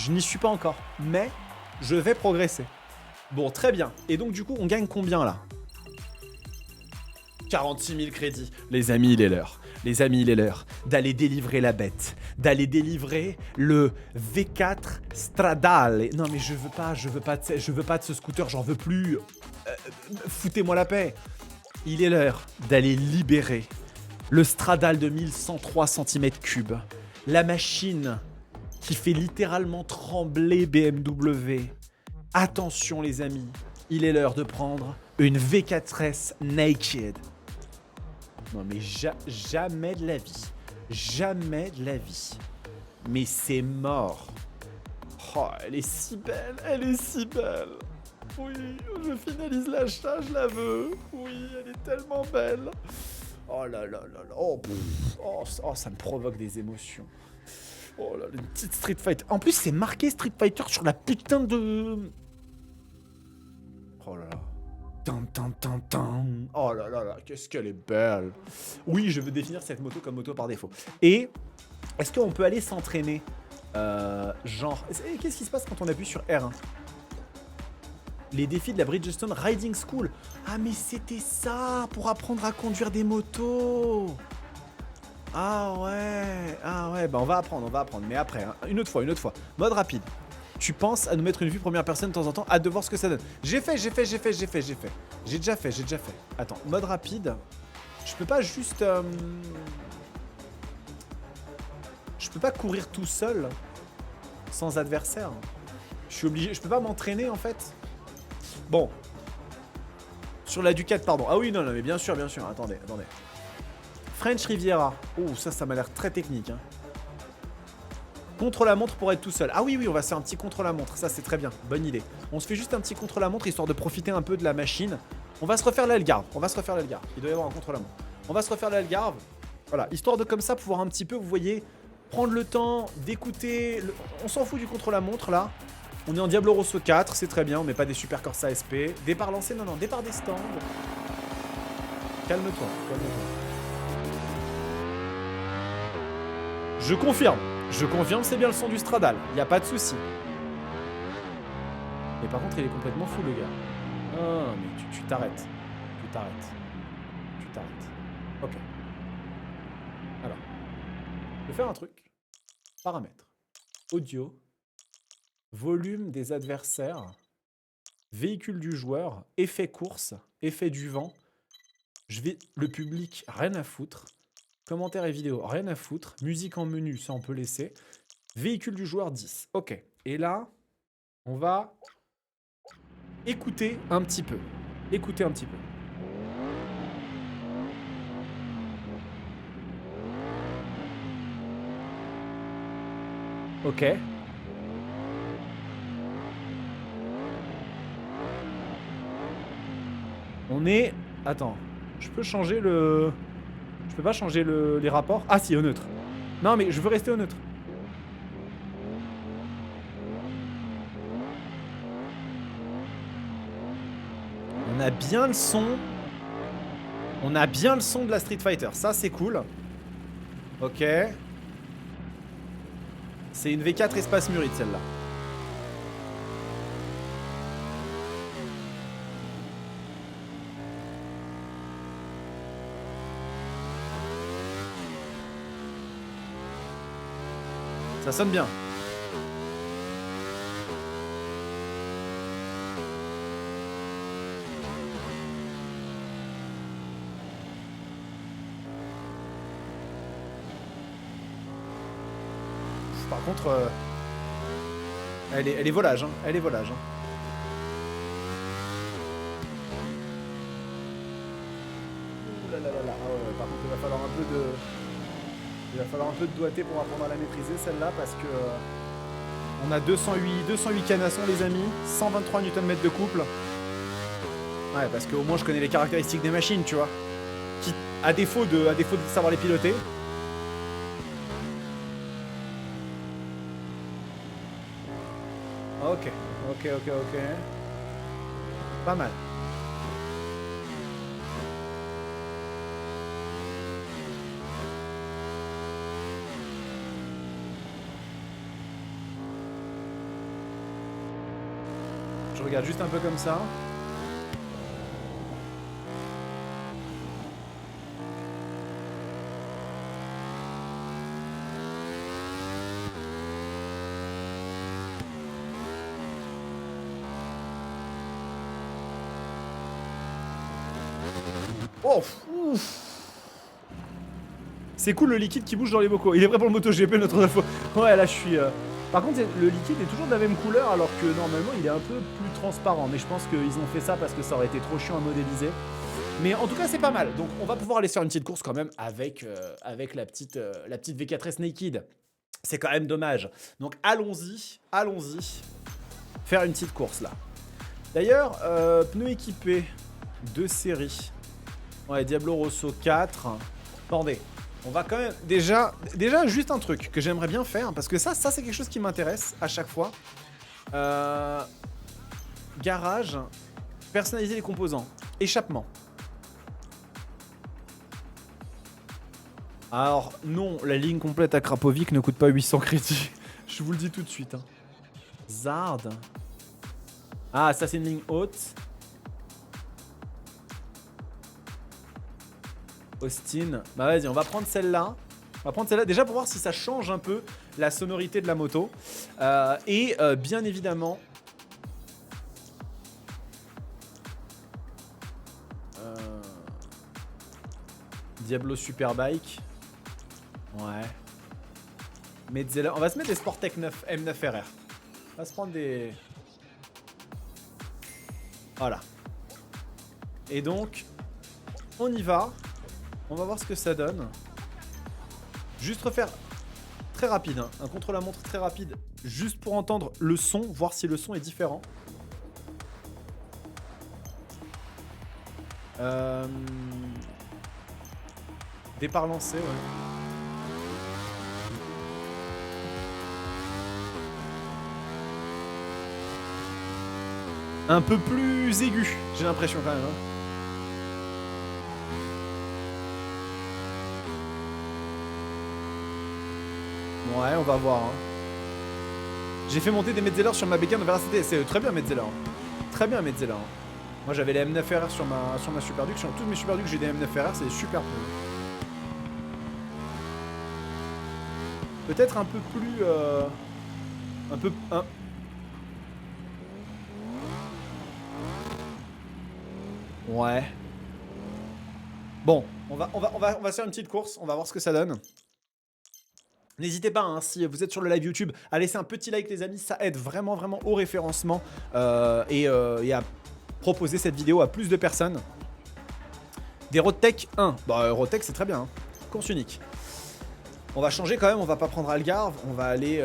n'y suis pas encore, mais je vais progresser. Bon, très bien. Et donc, du coup, on gagne combien, là? 46 000 crédits. Les amis, il est l'heure d'aller délivrer la bête. D'aller délivrer le V4 Stradale. Non, mais je veux pas de ce scooter, j'en veux plus. Foutez-moi la paix. Il est l'heure d'aller libérer le Stradale de 1103 cm3. La machine qui fait littéralement trembler BMW. Attention les amis, il est l'heure de prendre une V4S Naked. Non mais jamais de la vie. Jamais de la vie. Mais c'est mort. Oh, elle est si belle, elle est si belle. Oui, je finalise l'achat, je la veux. Oui, elle est tellement belle. Oh là là là là. Oh, ça me provoque des émotions. Oh là, une petite Street Fighter. En plus, c'est marqué Street Fighter sur la putain de... Oh là là. Oh là là là, qu'est-ce qu'elle est belle. Oui, je veux définir cette moto comme moto par défaut. Et est-ce qu'on peut aller s'entraîner genre... Qu'est-ce qui se passe quand on appuie sur R1? Les défis de la Bridgestone Riding School. Ah mais c'était ça, pour apprendre à conduire des motos. Ah ouais, bah on va apprendre. Mais après, hein. Une autre fois. Mode rapide. Tu penses à nous mettre une vue première personne de temps en temps, hâte de voir ce que ça donne. J'ai déjà fait. Attends, mode rapide. Je peux pas juste... Je peux pas courir tout seul, sans adversaire. Je suis obligé... Je peux pas m'entraîner en fait. Bon. Sur la Ducat, pardon. Ah oui, non, mais bien sûr. Attendez. French Riviera. Oh, ça m'a l'air très technique. Hein. Contre-la-montre pour être tout seul. Ah oui, on va se faire un petit contre-la-montre. Ça, c'est très bien. Bonne idée. On se fait juste un petit contre-la-montre, histoire de profiter un peu de la machine. On va se refaire l'Algarve. Il doit y avoir un contre-la-montre. On va se refaire l'Algarve. Voilà, histoire de comme ça pouvoir un petit peu, vous voyez, prendre le temps d'écouter... On s'en fout du contre-la-montre, là. On est en Diablo Rosso 4, c'est très bien. On met pas des Super Corsa SP. Départ lancé, non, départ des stands. Calme-toi. Je confirme, c'est bien le son du Stradale. Y a pas de souci. Mais par contre, il est complètement fou, le gars. Ah, mais tu t'arrêtes. Tu t'arrêtes. Ok. Alors, je vais faire un truc. Paramètres. Audio. Volume des adversaires. Véhicule du joueur. Effet course. Effet du vent. Le public, rien à foutre. Commentaires et vidéos, rien à foutre. Musique en menu, ça on peut laisser. Véhicule du joueur 10. Ok. Et là, on va écouter un petit peu. Ok. On est... Attends. Je peux changer le... Je peux pas changer les rapports. Ah si, au neutre. Non mais je veux rester au neutre. On a bien le son. De la Street Fighter. Ça c'est cool. Ok. C'est une V4 espace murite celle-là. Ça sonne bien. Par contre, elle est volage, hein. Ouh là là là là. Ah ouais, par contre, il va falloir un peu de doigté pour apprendre à la maîtriser celle-là parce que on a 208 canassons les amis, 123 Nm de couple. Ouais, parce qu'au moins je connais les caractéristiques des machines, tu vois. À défaut de savoir les piloter. Ok. Pas mal. Je regarde juste un peu comme ça. Oh, ouf. C'est cool le liquide qui bouge dans les bocaux. Il est prêt pour le MotoGP, notre info. Ouais, là je suis... Par contre, le liquide est toujours de la même couleur alors que normalement il est un peu plus transparent. Mais je pense qu'ils ont fait ça parce que ça aurait été trop chiant à modéliser. Mais en tout cas, c'est pas mal. Donc on va pouvoir aller faire une petite course quand même avec la petite V4S Naked. C'est quand même dommage. Donc allons-y. Faire une petite course là. D'ailleurs, pneus équipés de série. Ouais, Diablo Rosso 4. Attendez. On va quand même... Déjà, juste un truc que j'aimerais bien faire, parce que ça c'est quelque chose qui m'intéresse à chaque fois. Garage, personnaliser les composants, échappement. Alors, non, la ligne complète à Krapovic ne coûte pas 800 crédits. Je vous le dis tout de suite. Hein. Zard. Ah, ça c'est une ligne haute. Austin. Bah vas-y, on va prendre celle-là. Déjà pour voir si ça change un peu la sonorité de la moto. Et bien évidemment... Diablo Superbike. Ouais. Metzeler. On va se mettre des Sportec 9, M9RR. On va se prendre des... Voilà. Et donc, on y va. On va voir ce que ça donne. Juste refaire très rapide, hein. Un contre-la-montre très rapide, juste pour entendre le son, voir si le son est différent. Départ lancé, ouais. Un peu plus aigu, j'ai l'impression quand même. Hein. Ouais, on va voir. Hein. J'ai fait monter des Metzeler sur ma bécane, on verra c'était. C'est très bien Metzeler. Très bien Metzeler. Moi j'avais les M9RR sur ma Superduc. Sur tous mes Superduc, j'ai des M9RR, c'est super cool. Peut-être un peu plus... Ouais. Bon, on va faire une petite course, on va voir ce que ça donne. N'hésitez pas, hein, si vous êtes sur le live YouTube, à laisser un petit like les amis, ça aide vraiment au référencement et à proposer cette vidéo à plus de personnes. Des Roadtech 1, bah Roadtech c'est très bien, hein. Course unique. On va changer quand même, on va pas prendre Algarve, on va aller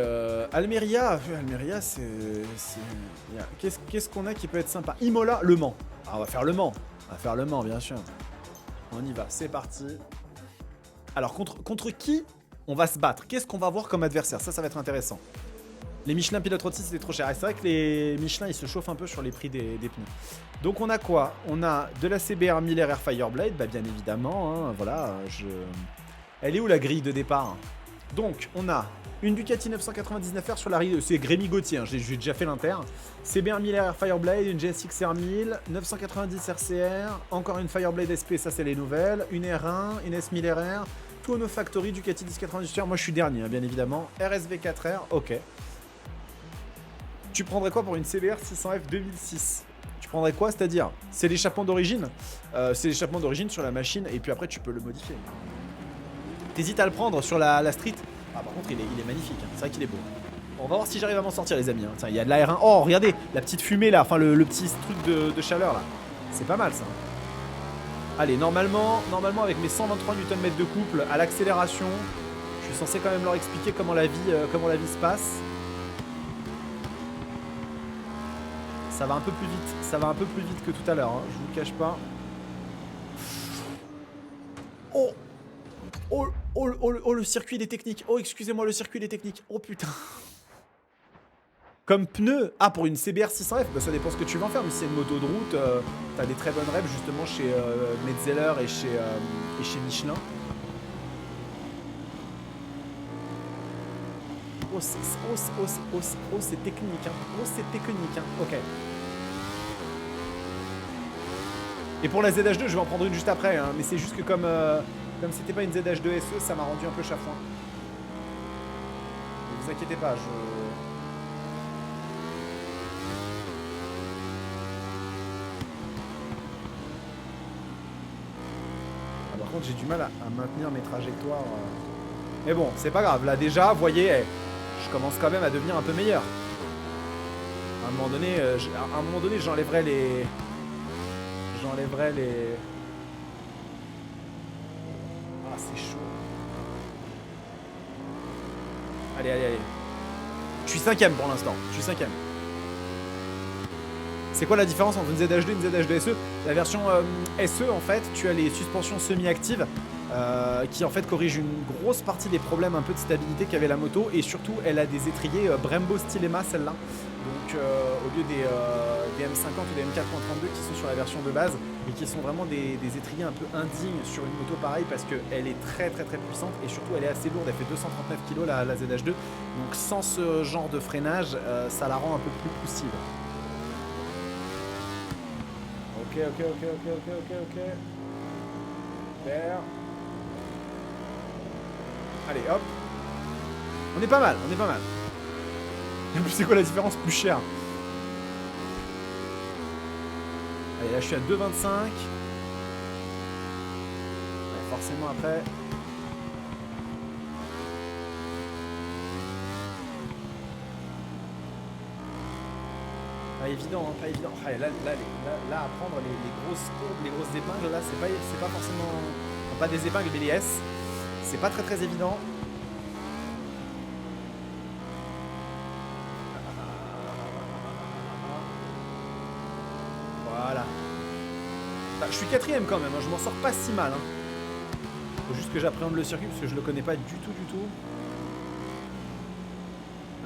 Almeria. Almeria c'est... Qu'est-ce qu'on a qui peut être sympa? Imola, Le Mans. Ah, on va faire Le Mans, bien sûr. On y va, c'est parti. Alors contre qui on va se battre? Qu'est-ce qu'on va voir comme adversaire? Ça va être intéressant. Les Michelin Pilot Road 6 c'était trop cher. C'est vrai que les Michelin ils se chauffent un peu sur les prix des pneus. Donc on a quoi? On a de la CBR 1000 RR Fireblade, bah bien évidemment, hein, voilà, Elle est où la grille de départ? Donc on a une Ducati 999R sur la grille, c'est Grémy Gauthier, hein, j'ai déjà fait l'inter. CBR 1000 RR Fireblade, une GSX R1000, 990 RCR, encore une Fireblade SP, ça c'est les nouvelles, une R1, une S1000 RR, Tuono Factory, Ducati 1098R, moi je suis dernier, hein, bien évidemment, RSV4R, ok. Tu prendrais quoi pour une CBR 600F 2006? Tu prendrais quoi, c'est-à-dire? C'est l'échappement d'origine. C'est l'échappement d'origine sur la machine, et puis après tu peux le modifier. T'hésites à le prendre sur la street? Ah par contre il est magnifique, hein. C'est vrai qu'il est beau. On va voir si j'arrive à m'en sortir les amis, hein. Tiens, il y a de la R1. Oh regardez, la petite fumée là, enfin le petit truc de chaleur là. C'est pas mal ça. Allez, normalement avec mes 123 Nm de couple à l'accélération, je suis censé quand même leur expliquer comment la vie se passe. Ça va un peu plus vite que tout à l'heure, hein. Je vous le cache pas. Oh, le circuit il est technique. Oh, excusez-moi, le circuit il est technique. Oh putain. Comme pneu. Ah, pour une CBR 600F, bah, ça dépend ce que tu veux en faire. Mais si c'est une moto de route, t'as des très bonnes reps justement chez Metzeler et chez Michelin. Oh, c'est technique. Hein. Oh, c'est technique. Hein. Ok. Et pour la ZH2, je vais en prendre une juste après. Hein. Mais c'est juste que comme c'était pas une ZH2 SE, ça m'a rendu un peu chafouin. Ne vous inquiétez pas, par contre, j'ai du mal à maintenir mes trajectoires. Mais bon, c'est pas grave. Là, déjà, vous voyez, je commence quand même à devenir un peu meilleur. À un moment donné, j'enlèverai les... Ah, c'est chaud. Allez, allez, allez. Je suis 5ème pour l'instant. Je suis 5ème. C'est quoi la différence entre une ZH2 et une ZH2 SE? La version SE, en fait, tu as les suspensions semi-actives qui, en fait, corrigent une grosse partie des problèmes un peu de stabilité qu'avait la moto. Et surtout, elle a des étriers Brembo Stylema, celle-là. Donc, au lieu des M50 ou des M4.32 qui sont sur la version de base et qui sont vraiment des étriers un peu indignes sur une moto pareille parce qu'elle est très très très puissante et surtout elle est assez lourde, elle fait 239 kg la ZH2. Donc sans ce genre de freinage, ça la rend un peu plus poussive. Ok. Vert. Allez, hop. On est pas mal. En plus, c'est quoi la différence? Plus cher. Allez, là, je suis à 2,25. Ouais, forcément, après... Pas évident, hein, pas évident. Ah, là, à prendre les grosses courbes, les grosses épingles, là, c'est pas forcément... Enfin, pas des épingles, mais les S. C'est pas très très évident. Voilà. Bah, je suis 4ème quand même, hein, je m'en sors pas si mal. Hein. Faut juste que j'appréhende le circuit parce que je le connais pas du tout.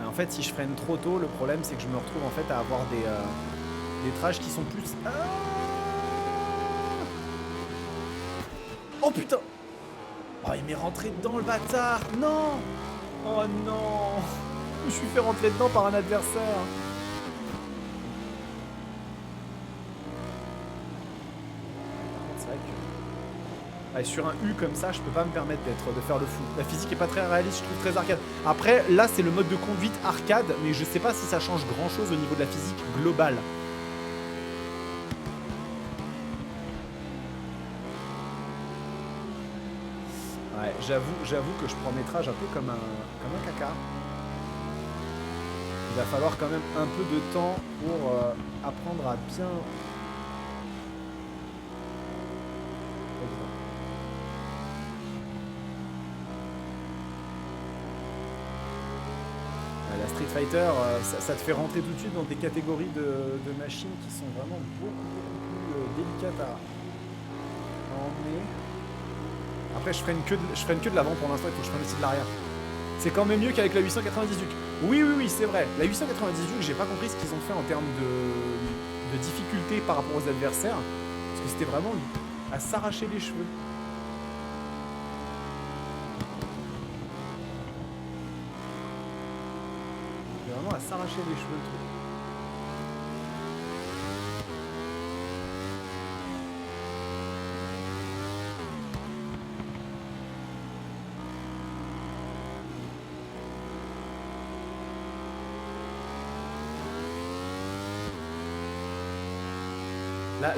En fait, si je freine trop tôt, le problème c'est que je me retrouve en fait à avoir des trages qui sont plus... Ah, oh putain! Oh, il m'est rentré dedans le bâtard! Non! Oh non! Je me suis fait rentrer dedans par un adversaire. C'est vrai que... Ouais, sur un U comme ça, je peux pas me permettre de faire le fou. La physique est pas très réaliste, je trouve très arcade. Après, là, c'est le mode de conduite arcade, mais je sais pas si ça change grand chose au niveau de la physique globale. Ouais, j'avoue que je prends mes trages un peu comme un caca. Il va falloir quand même un peu de temps pour apprendre à bien... La Street Fighter, ça te fait rentrer tout de suite dans des catégories de machines qui sont vraiment beaucoup plus délicates à emmener. Après, je freine que de l'avant pour l'instant, il faut que je freine aussi de l'arrière. C'est quand même mieux qu'avec la 898. Oui, c'est vrai. La 898, j'ai pas compris ce qu'ils ont fait en termes de difficulté par rapport aux adversaires. Parce que c'était vraiment à s'arracher les cheveux. C'était vraiment à s'arracher les cheveux le truc.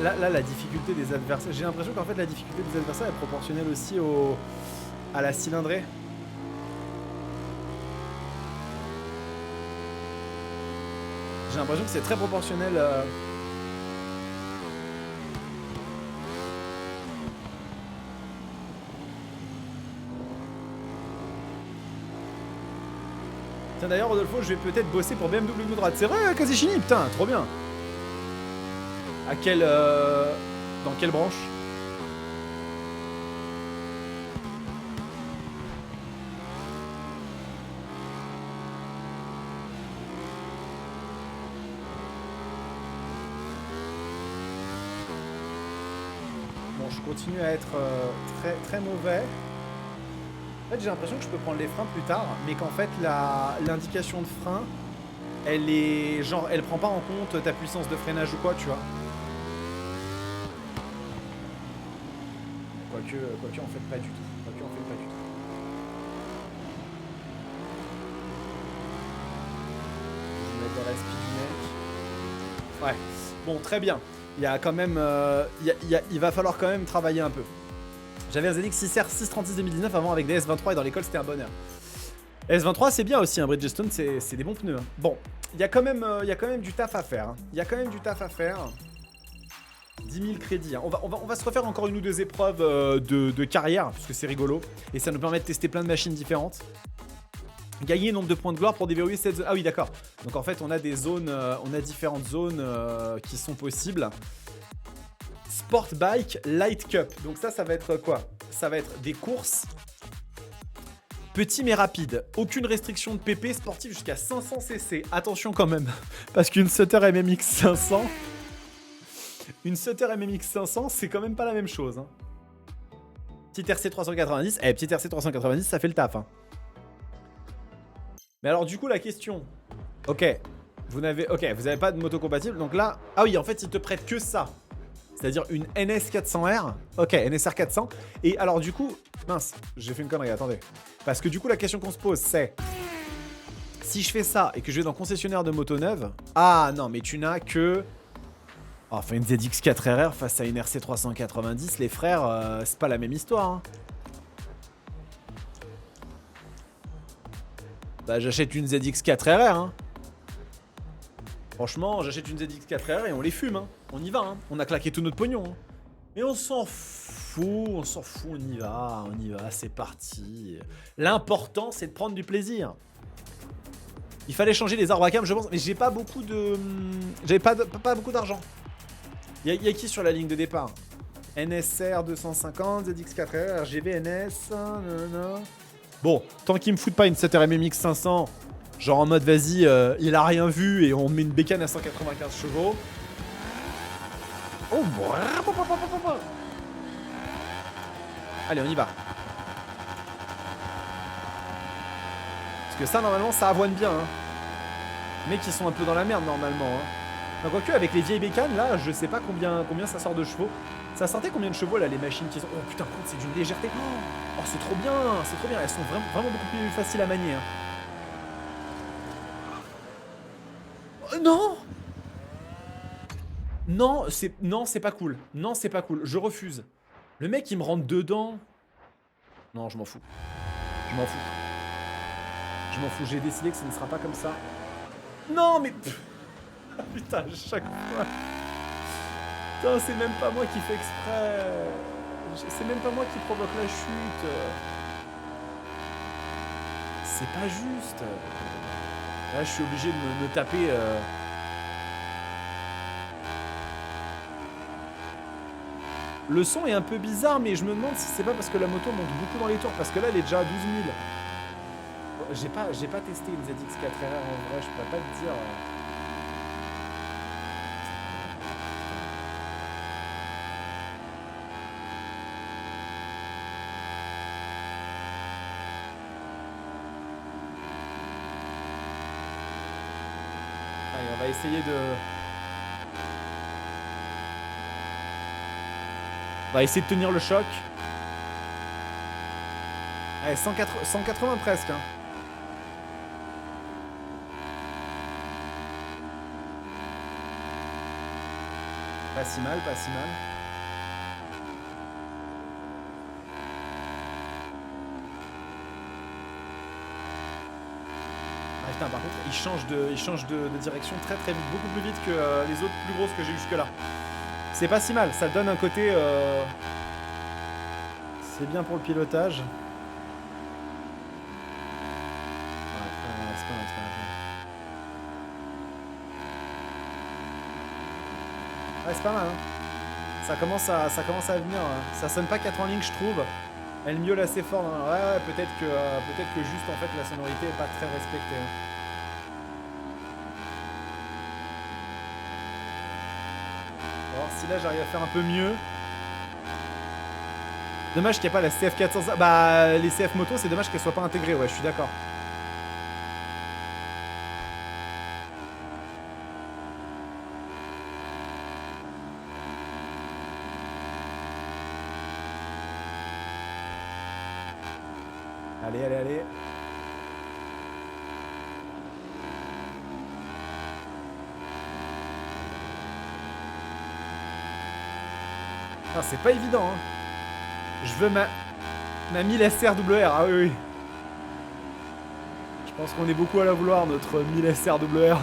Là, la difficulté des adversaires... J'ai l'impression qu'en fait, la difficulté des adversaires est proportionnelle aussi à la cylindrée. J'ai l'impression que c'est très proportionnel... Tiens, d'ailleurs, Rodolfo, je vais peut-être bosser pour BMW Motorrad. C'est vrai, Kazichini, putain, trop bien. À quelle... Dans quelle branche? Bon, je continue à être très, très mauvais. En fait, j'ai l'impression que je peux prendre les freins plus tard, mais qu'en fait, l'indication de frein, elle est... Genre, elle prend pas en compte ta puissance de freinage ou quoi, tu vois. Quoique en fait pas du tout. Je vais mettre dans la speed du mec. Ouais. Bon, très bien. Il y a quand même... il va falloir quand même travailler un peu. J'avais un ZX 6R 636 2019 avant avec des S23 et dans l'école c'était un bonheur. S23 c'est bien aussi, hein, Bridgestone c'est des bons pneus. Hein. Bon, il y a quand même du taf à faire. Il y a quand même du taf à faire. 10 000 crédits. Hein. On va se refaire encore une ou deux épreuves de carrière, parce que c'est rigolo. Et ça nous permet de tester plein de machines différentes. Gagner nombre de points de gloire pour déverrouiller cette zone. Ah oui, d'accord. Donc en fait, on a des zones, on a différentes zones qui sont possibles. Sport Bike Light Cup. Donc ça va être quoi? Ça va être des courses petit mais rapide. Aucune restriction de PP sportive jusqu'à 500 cc. Attention quand même, parce qu'une Sutter MMX 500, c'est quand même pas la même chose. Hein. Petit RC 390, petit RC 390, ça fait le taf. Hein. Mais alors du coup la question, ok, vous n'avez pas de moto compatible, donc là, ah oui, en fait ils te prêtent que ça. C'est-à-dire une NS 400R. Ok, NSR 400. Et alors du coup, mince, j'ai fait une connerie, attendez. Parce que du coup, la question qu'on se pose, c'est... Si je fais ça et que je vais dans concessionnaire de moto neuve... Ah non, mais tu n'as que... Oh, enfin, une ZX 4RR face à une RC 390, les frères, c'est pas la même histoire. Hein. Bah, j'achète une ZX 4RR, hein. Franchement, j'achète une ZX 4RR et on les fume, hein. On y va, hein. On a claqué tout notre pognon. Hein. Mais on s'en fout, on y va, c'est parti. L'important, c'est de prendre du plaisir. Il fallait changer les arbres à cam, je pense, mais j'ai pas beaucoup de... J'avais pas beaucoup d'argent. Il y a qui sur la ligne de départ? NSR 250, ZX4R, RGB, NS... Nanana. Bon, tant qu'ils me foutent pas une Sutter MMX 500... Genre en mode vas-y, il a rien vu et on met une bécane à 195 chevaux. Oh, allez, on y va. Parce que ça, normalement, ça avoine bien. Hein. Les mecs, ils sont un peu dans la merde, normalement. Hein. Donc, quoique, avec les vieilles bécanes, là, je sais pas combien ça sort de chevaux. Ça sortait combien de chevaux, là, les machines qui sont... Oh, putain, c'est d'une légèreté. Oh, c'est trop bien, c'est trop bien. Elles sont vraiment beaucoup plus faciles à manier. Hein. Non! Non, c'est pas cool. Non, c'est pas cool. Je refuse. Le mec, il me rentre dedans. Non, je m'en fous. Je m'en fous. J'ai décidé que ce ne sera pas comme ça. Non, mais... Putain, chaque fois... Putain, c'est même pas moi qui fais exprès. C'est même pas moi qui provoque la chute. C'est pas juste. Là, je suis obligé de me taper... Le son est un peu bizarre, mais je me demande si c'est pas parce que la moto monte beaucoup dans les tours. Parce que là, elle est déjà à 12 000. J'ai pas testé une ZX 4RR en vrai, je pourrais pas te dire... Allez, on va essayer de... On va essayer de tenir le choc. Allez, 180 presque. Hein. Pas si mal, pas si mal. Ah putain, par contre, il change de direction très très vite, beaucoup plus vite que les autres plus grosses que j'ai jusque là. C'est pas si mal, ça donne un côté... C'est bien pour le pilotage. C'est pas mal. Ouais, c'est pas mal. Hein. Ça commence à venir. Hein. Ça sonne pas 4 en ligne, je trouve. Elle miaule assez fort. Hein. Ouais, peut-être que juste en fait la sonorité est pas très respectée. Hein. Alors si là j'arrive à faire un peu mieux. Dommage qu'il n'y ait pas la CF 400. Bah les CF moto, c'est dommage qu'elles soient pas intégrées. Ouais, je suis d'accord. Allez. Ah, c'est pas évident, hein. Je veux ma 1000 SRWR. Ah oui, oui. Je pense qu'on est beaucoup à la vouloir, notre 1000 SRWR.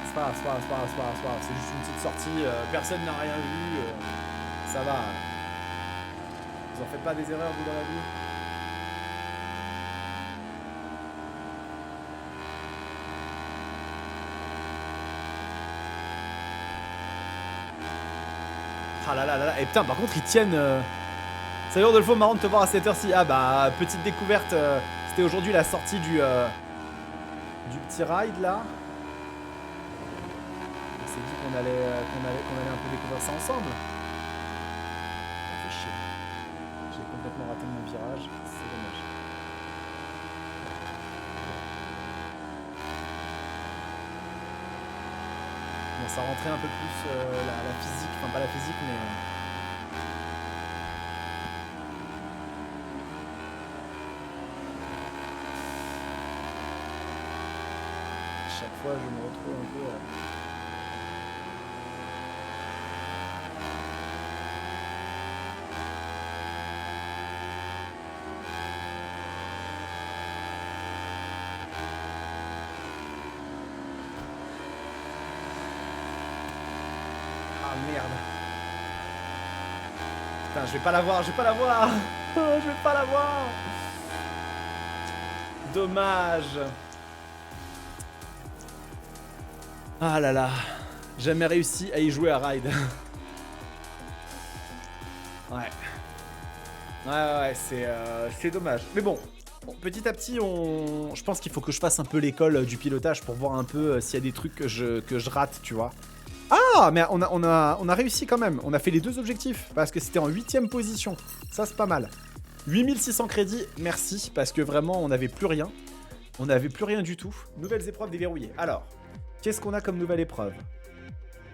C'est pas grave. C'est juste une petite sortie. Personne n'a rien vu. Ça va. Vous en faites pas des erreurs, vous, dans la vie? Ah là là là là. Et putain, par contre, ils tiennent. Salut Rodolfo, marrant de te voir à cette heure-ci. Ah bah, petite découverte. C'était aujourd'hui la sortie du petit ride là. On s'est dit qu'on allait un peu découvrir ça ensemble. Ça fait chier. J'ai complètement raté mon virage. C'est dommage. Bon, ça rentrait un peu plus la physique. Enfin, pas la physique, mais. Chaque fois, je me retrouve un peu. Ah merde. Putain, je vais pas l'avoir. Je vais pas l'avoir. Dommage. Ah là là, jamais réussi à y jouer à Ride. Ouais, c'est dommage. Mais bon, petit à petit, je pense qu'il faut que je fasse un peu l'école du pilotage pour voir un peu s'il y a des trucs que je rate, tu vois. Ah, mais on a réussi quand même. On a fait les 2 objectifs parce que c'était en 8ème position. Ça, c'est pas mal. 8600 crédits, merci, parce que vraiment, on n'avait plus rien. On n'avait plus rien du tout. Nouvelles épreuves déverrouillées. Alors... Qu'est-ce qu'on a comme nouvelle épreuve?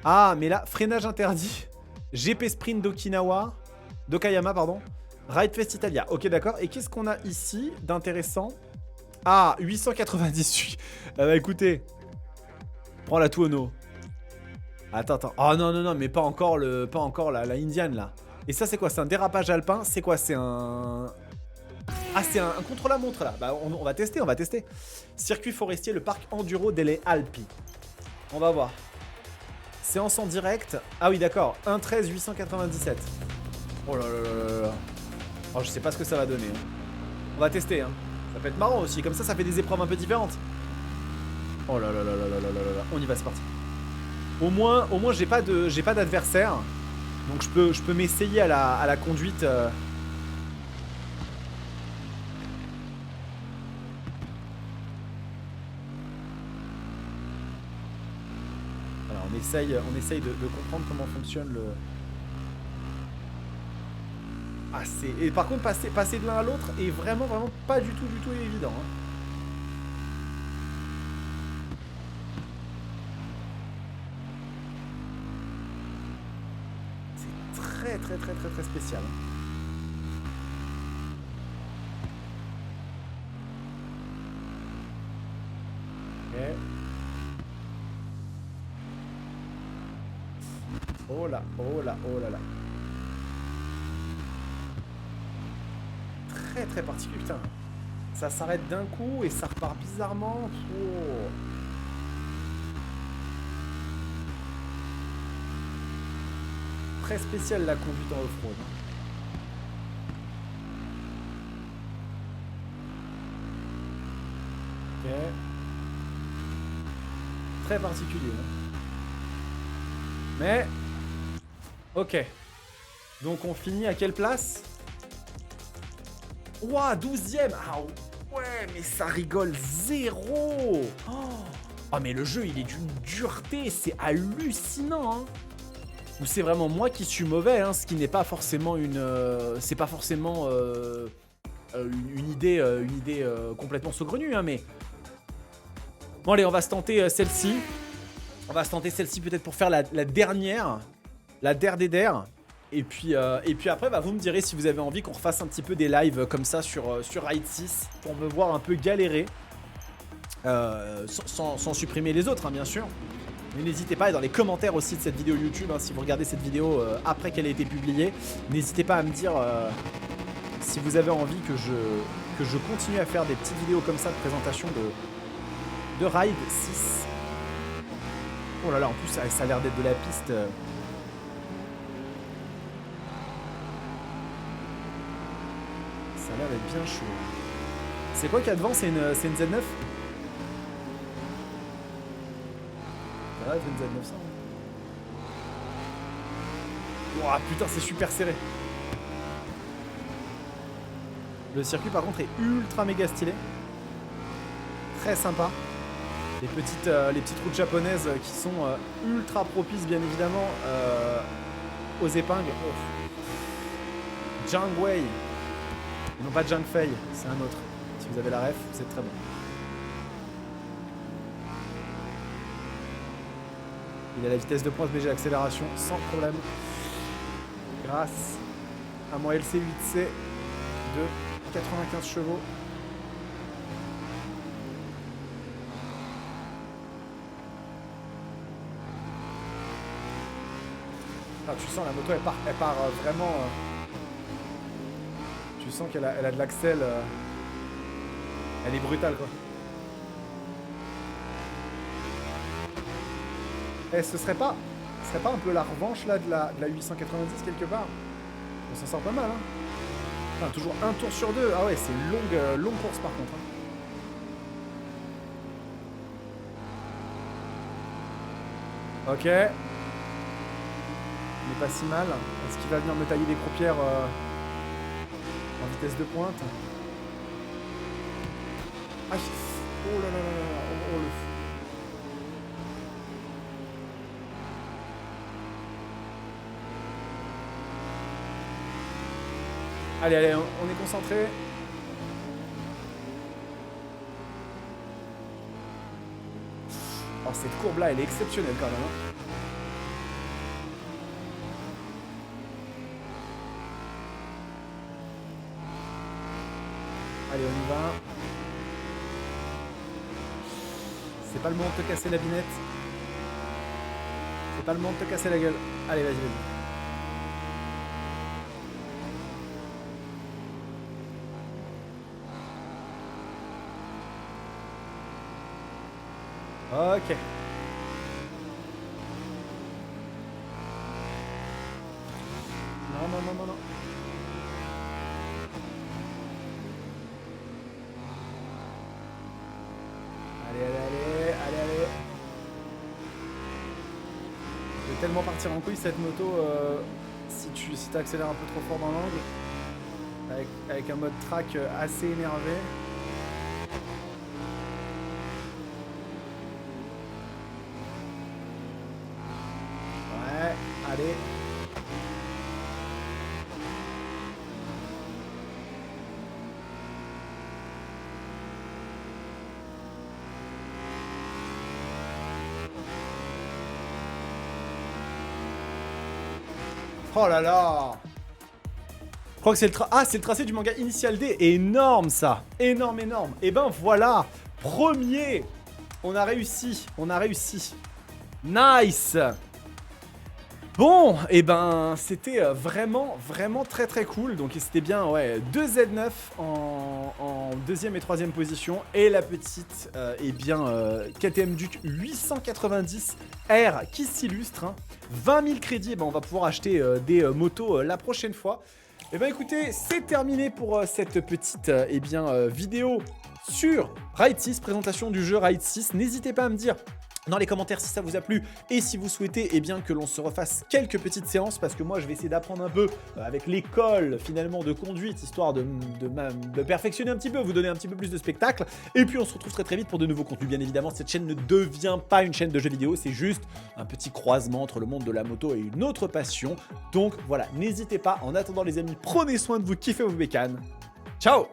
Ah, mais là, freinage interdit. GP Sprint d'Okayama, pardon. Ride Fest Italia. Ok, d'accord. Et qu'est-ce qu'on a ici d'intéressant? Ah, 898. Bah écoutez. Prends la Tuono. Attends. Oh non, mais pas encore la Indian, là. Et ça, c'est quoi? C'est un dérapage alpin? C'est quoi? C'est un... Ah, c'est un contre-la-montre, là. Bah, on va tester. Circuit forestier, le parc Enduro delle Alpi. On va voir. Séance en direct. Ah oui, d'accord. 1.13 897. Oh là là là là. Oh, je sais pas ce que ça va donner. Hein. On va tester. Hein. Ça peut être marrant aussi. Comme ça fait des épreuves un peu différentes. Oh là là là là là là là là. On y va, c'est parti. Au moins j'ai pas d'adversaire. Donc je peux m'essayer à la conduite. On essaye de comprendre comment fonctionne le... Ah, et par contre, passer de l'un à l'autre est vraiment pas du tout évident. Hein. C'est très spécial. Ok. Oh là là. Très particulier, putain. Ça s'arrête d'un coup et ça repart bizarrement. Oh. Très spécial la conduite en off-road. Ok. Très particulier. Mais... Ok. Donc on finit à quelle place? Ouah, 12ème. Ah ouais, mais ça rigole zéro. Oh, mais le jeu, il est d'une dureté. C'est hallucinant, hein. Ou c'est vraiment moi qui suis mauvais, hein, ce qui n'est pas forcément une... c'est pas forcément une idée complètement saugrenue, hein, mais... Bon, allez, on va se tenter celle-ci. On va se tenter celle-ci peut-être pour faire la dernière. La der des der. Et puis après, bah, vous me direz si vous avez envie qu'on refasse un petit peu des lives comme ça sur Ride 6 pour me voir un peu galérer. Sans supprimer les autres, hein, bien sûr. Mais n'hésitez pas, et dans les commentaires aussi de cette vidéo YouTube, hein, si vous regardez cette vidéo après qu'elle ait été publiée, n'hésitez pas à me dire si vous avez envie que je continue à faire des petites vidéos comme ça de présentation de Ride 6. Oh là là, en plus ça a l'air d'être de la piste. Ça a l'air d'être bien chaud. C'est quoi qu'il y a devant? C'est une Z9? Ça va être une Z9 ça. Ouah putain, c'est super serré. Le circuit par contre est ultra méga stylé. Très sympa. Les petites routes japonaises qui sont ultra propices bien évidemment aux épingles. Oh. Jangwei. Et non pas Jangfei, c'est un autre. Si vous avez la ref, c'est très bon. Il a la vitesse de pointe BG accélération sans problème. Grâce à mon LC8C de 95 chevaux. Ah, tu sens la moto, elle part vraiment. Tu sens qu'elle a de l'axel. Elle est brutale quoi. Eh, ce serait pas un peu la revanche là de la 890 quelque part? On s'en sort pas mal hein. Enfin, toujours un tour sur deux. Ah ouais, c'est longue course par contre. Hein. Ok. Il n'est pas si mal. Est-ce qu'il va venir me tailler des croupières en vitesse de pointe? Aïe. Oh là là là là. Oh, le fou. Allez, allez, on est concentré. Oh, cette courbe-là, elle est exceptionnelle quand même. Hein. Allez, on y va. C'est pas le moment de te casser la binette. C'est pas le moment de te casser la gueule. Allez, vas-y, vas-y. Ok. Non, non, non, non, non. Allez, allez, allez, allez, allez. Je vais tellement partir en couille cette moto si tu accélères un peu trop fort dans l'angle. Avec un mode track assez énervé. Allez. Oh là là. Je crois que c'est le tracé du manga Initial D. Énorme ça. Énorme, énorme. Et ben voilà. Premier. On a réussi. On a réussi. Nice. Bon, et ben c'était vraiment très très cool. Donc c'était bien, ouais, 2 Z9 en deuxième et troisième position. Et la petite, et bien, KTM Duke 890R qui s'illustre. Hein. 20 000 crédits, et ben on va pouvoir acheter des motos la prochaine fois. Et ben écoutez, c'est terminé pour cette petite vidéo sur Ride 6, présentation du jeu Ride 6. N'hésitez pas à me dire dans les commentaires si ça vous a plu et si vous souhaitez que l'on se refasse quelques petites séances, parce que moi je vais essayer d'apprendre un peu avec l'école finalement de conduite, histoire de perfectionner un petit peu, vous donner un petit peu plus de spectacle. Et puis on se retrouve très vite pour de nouveaux contenus. Bien évidemment, cette chaîne ne devient pas une chaîne de jeux vidéo, c'est juste un petit croisement entre le monde de la moto et une autre passion. Donc voilà, n'hésitez pas. En attendant les amis, prenez soin de vous, kiffez vos bécanes. Ciao!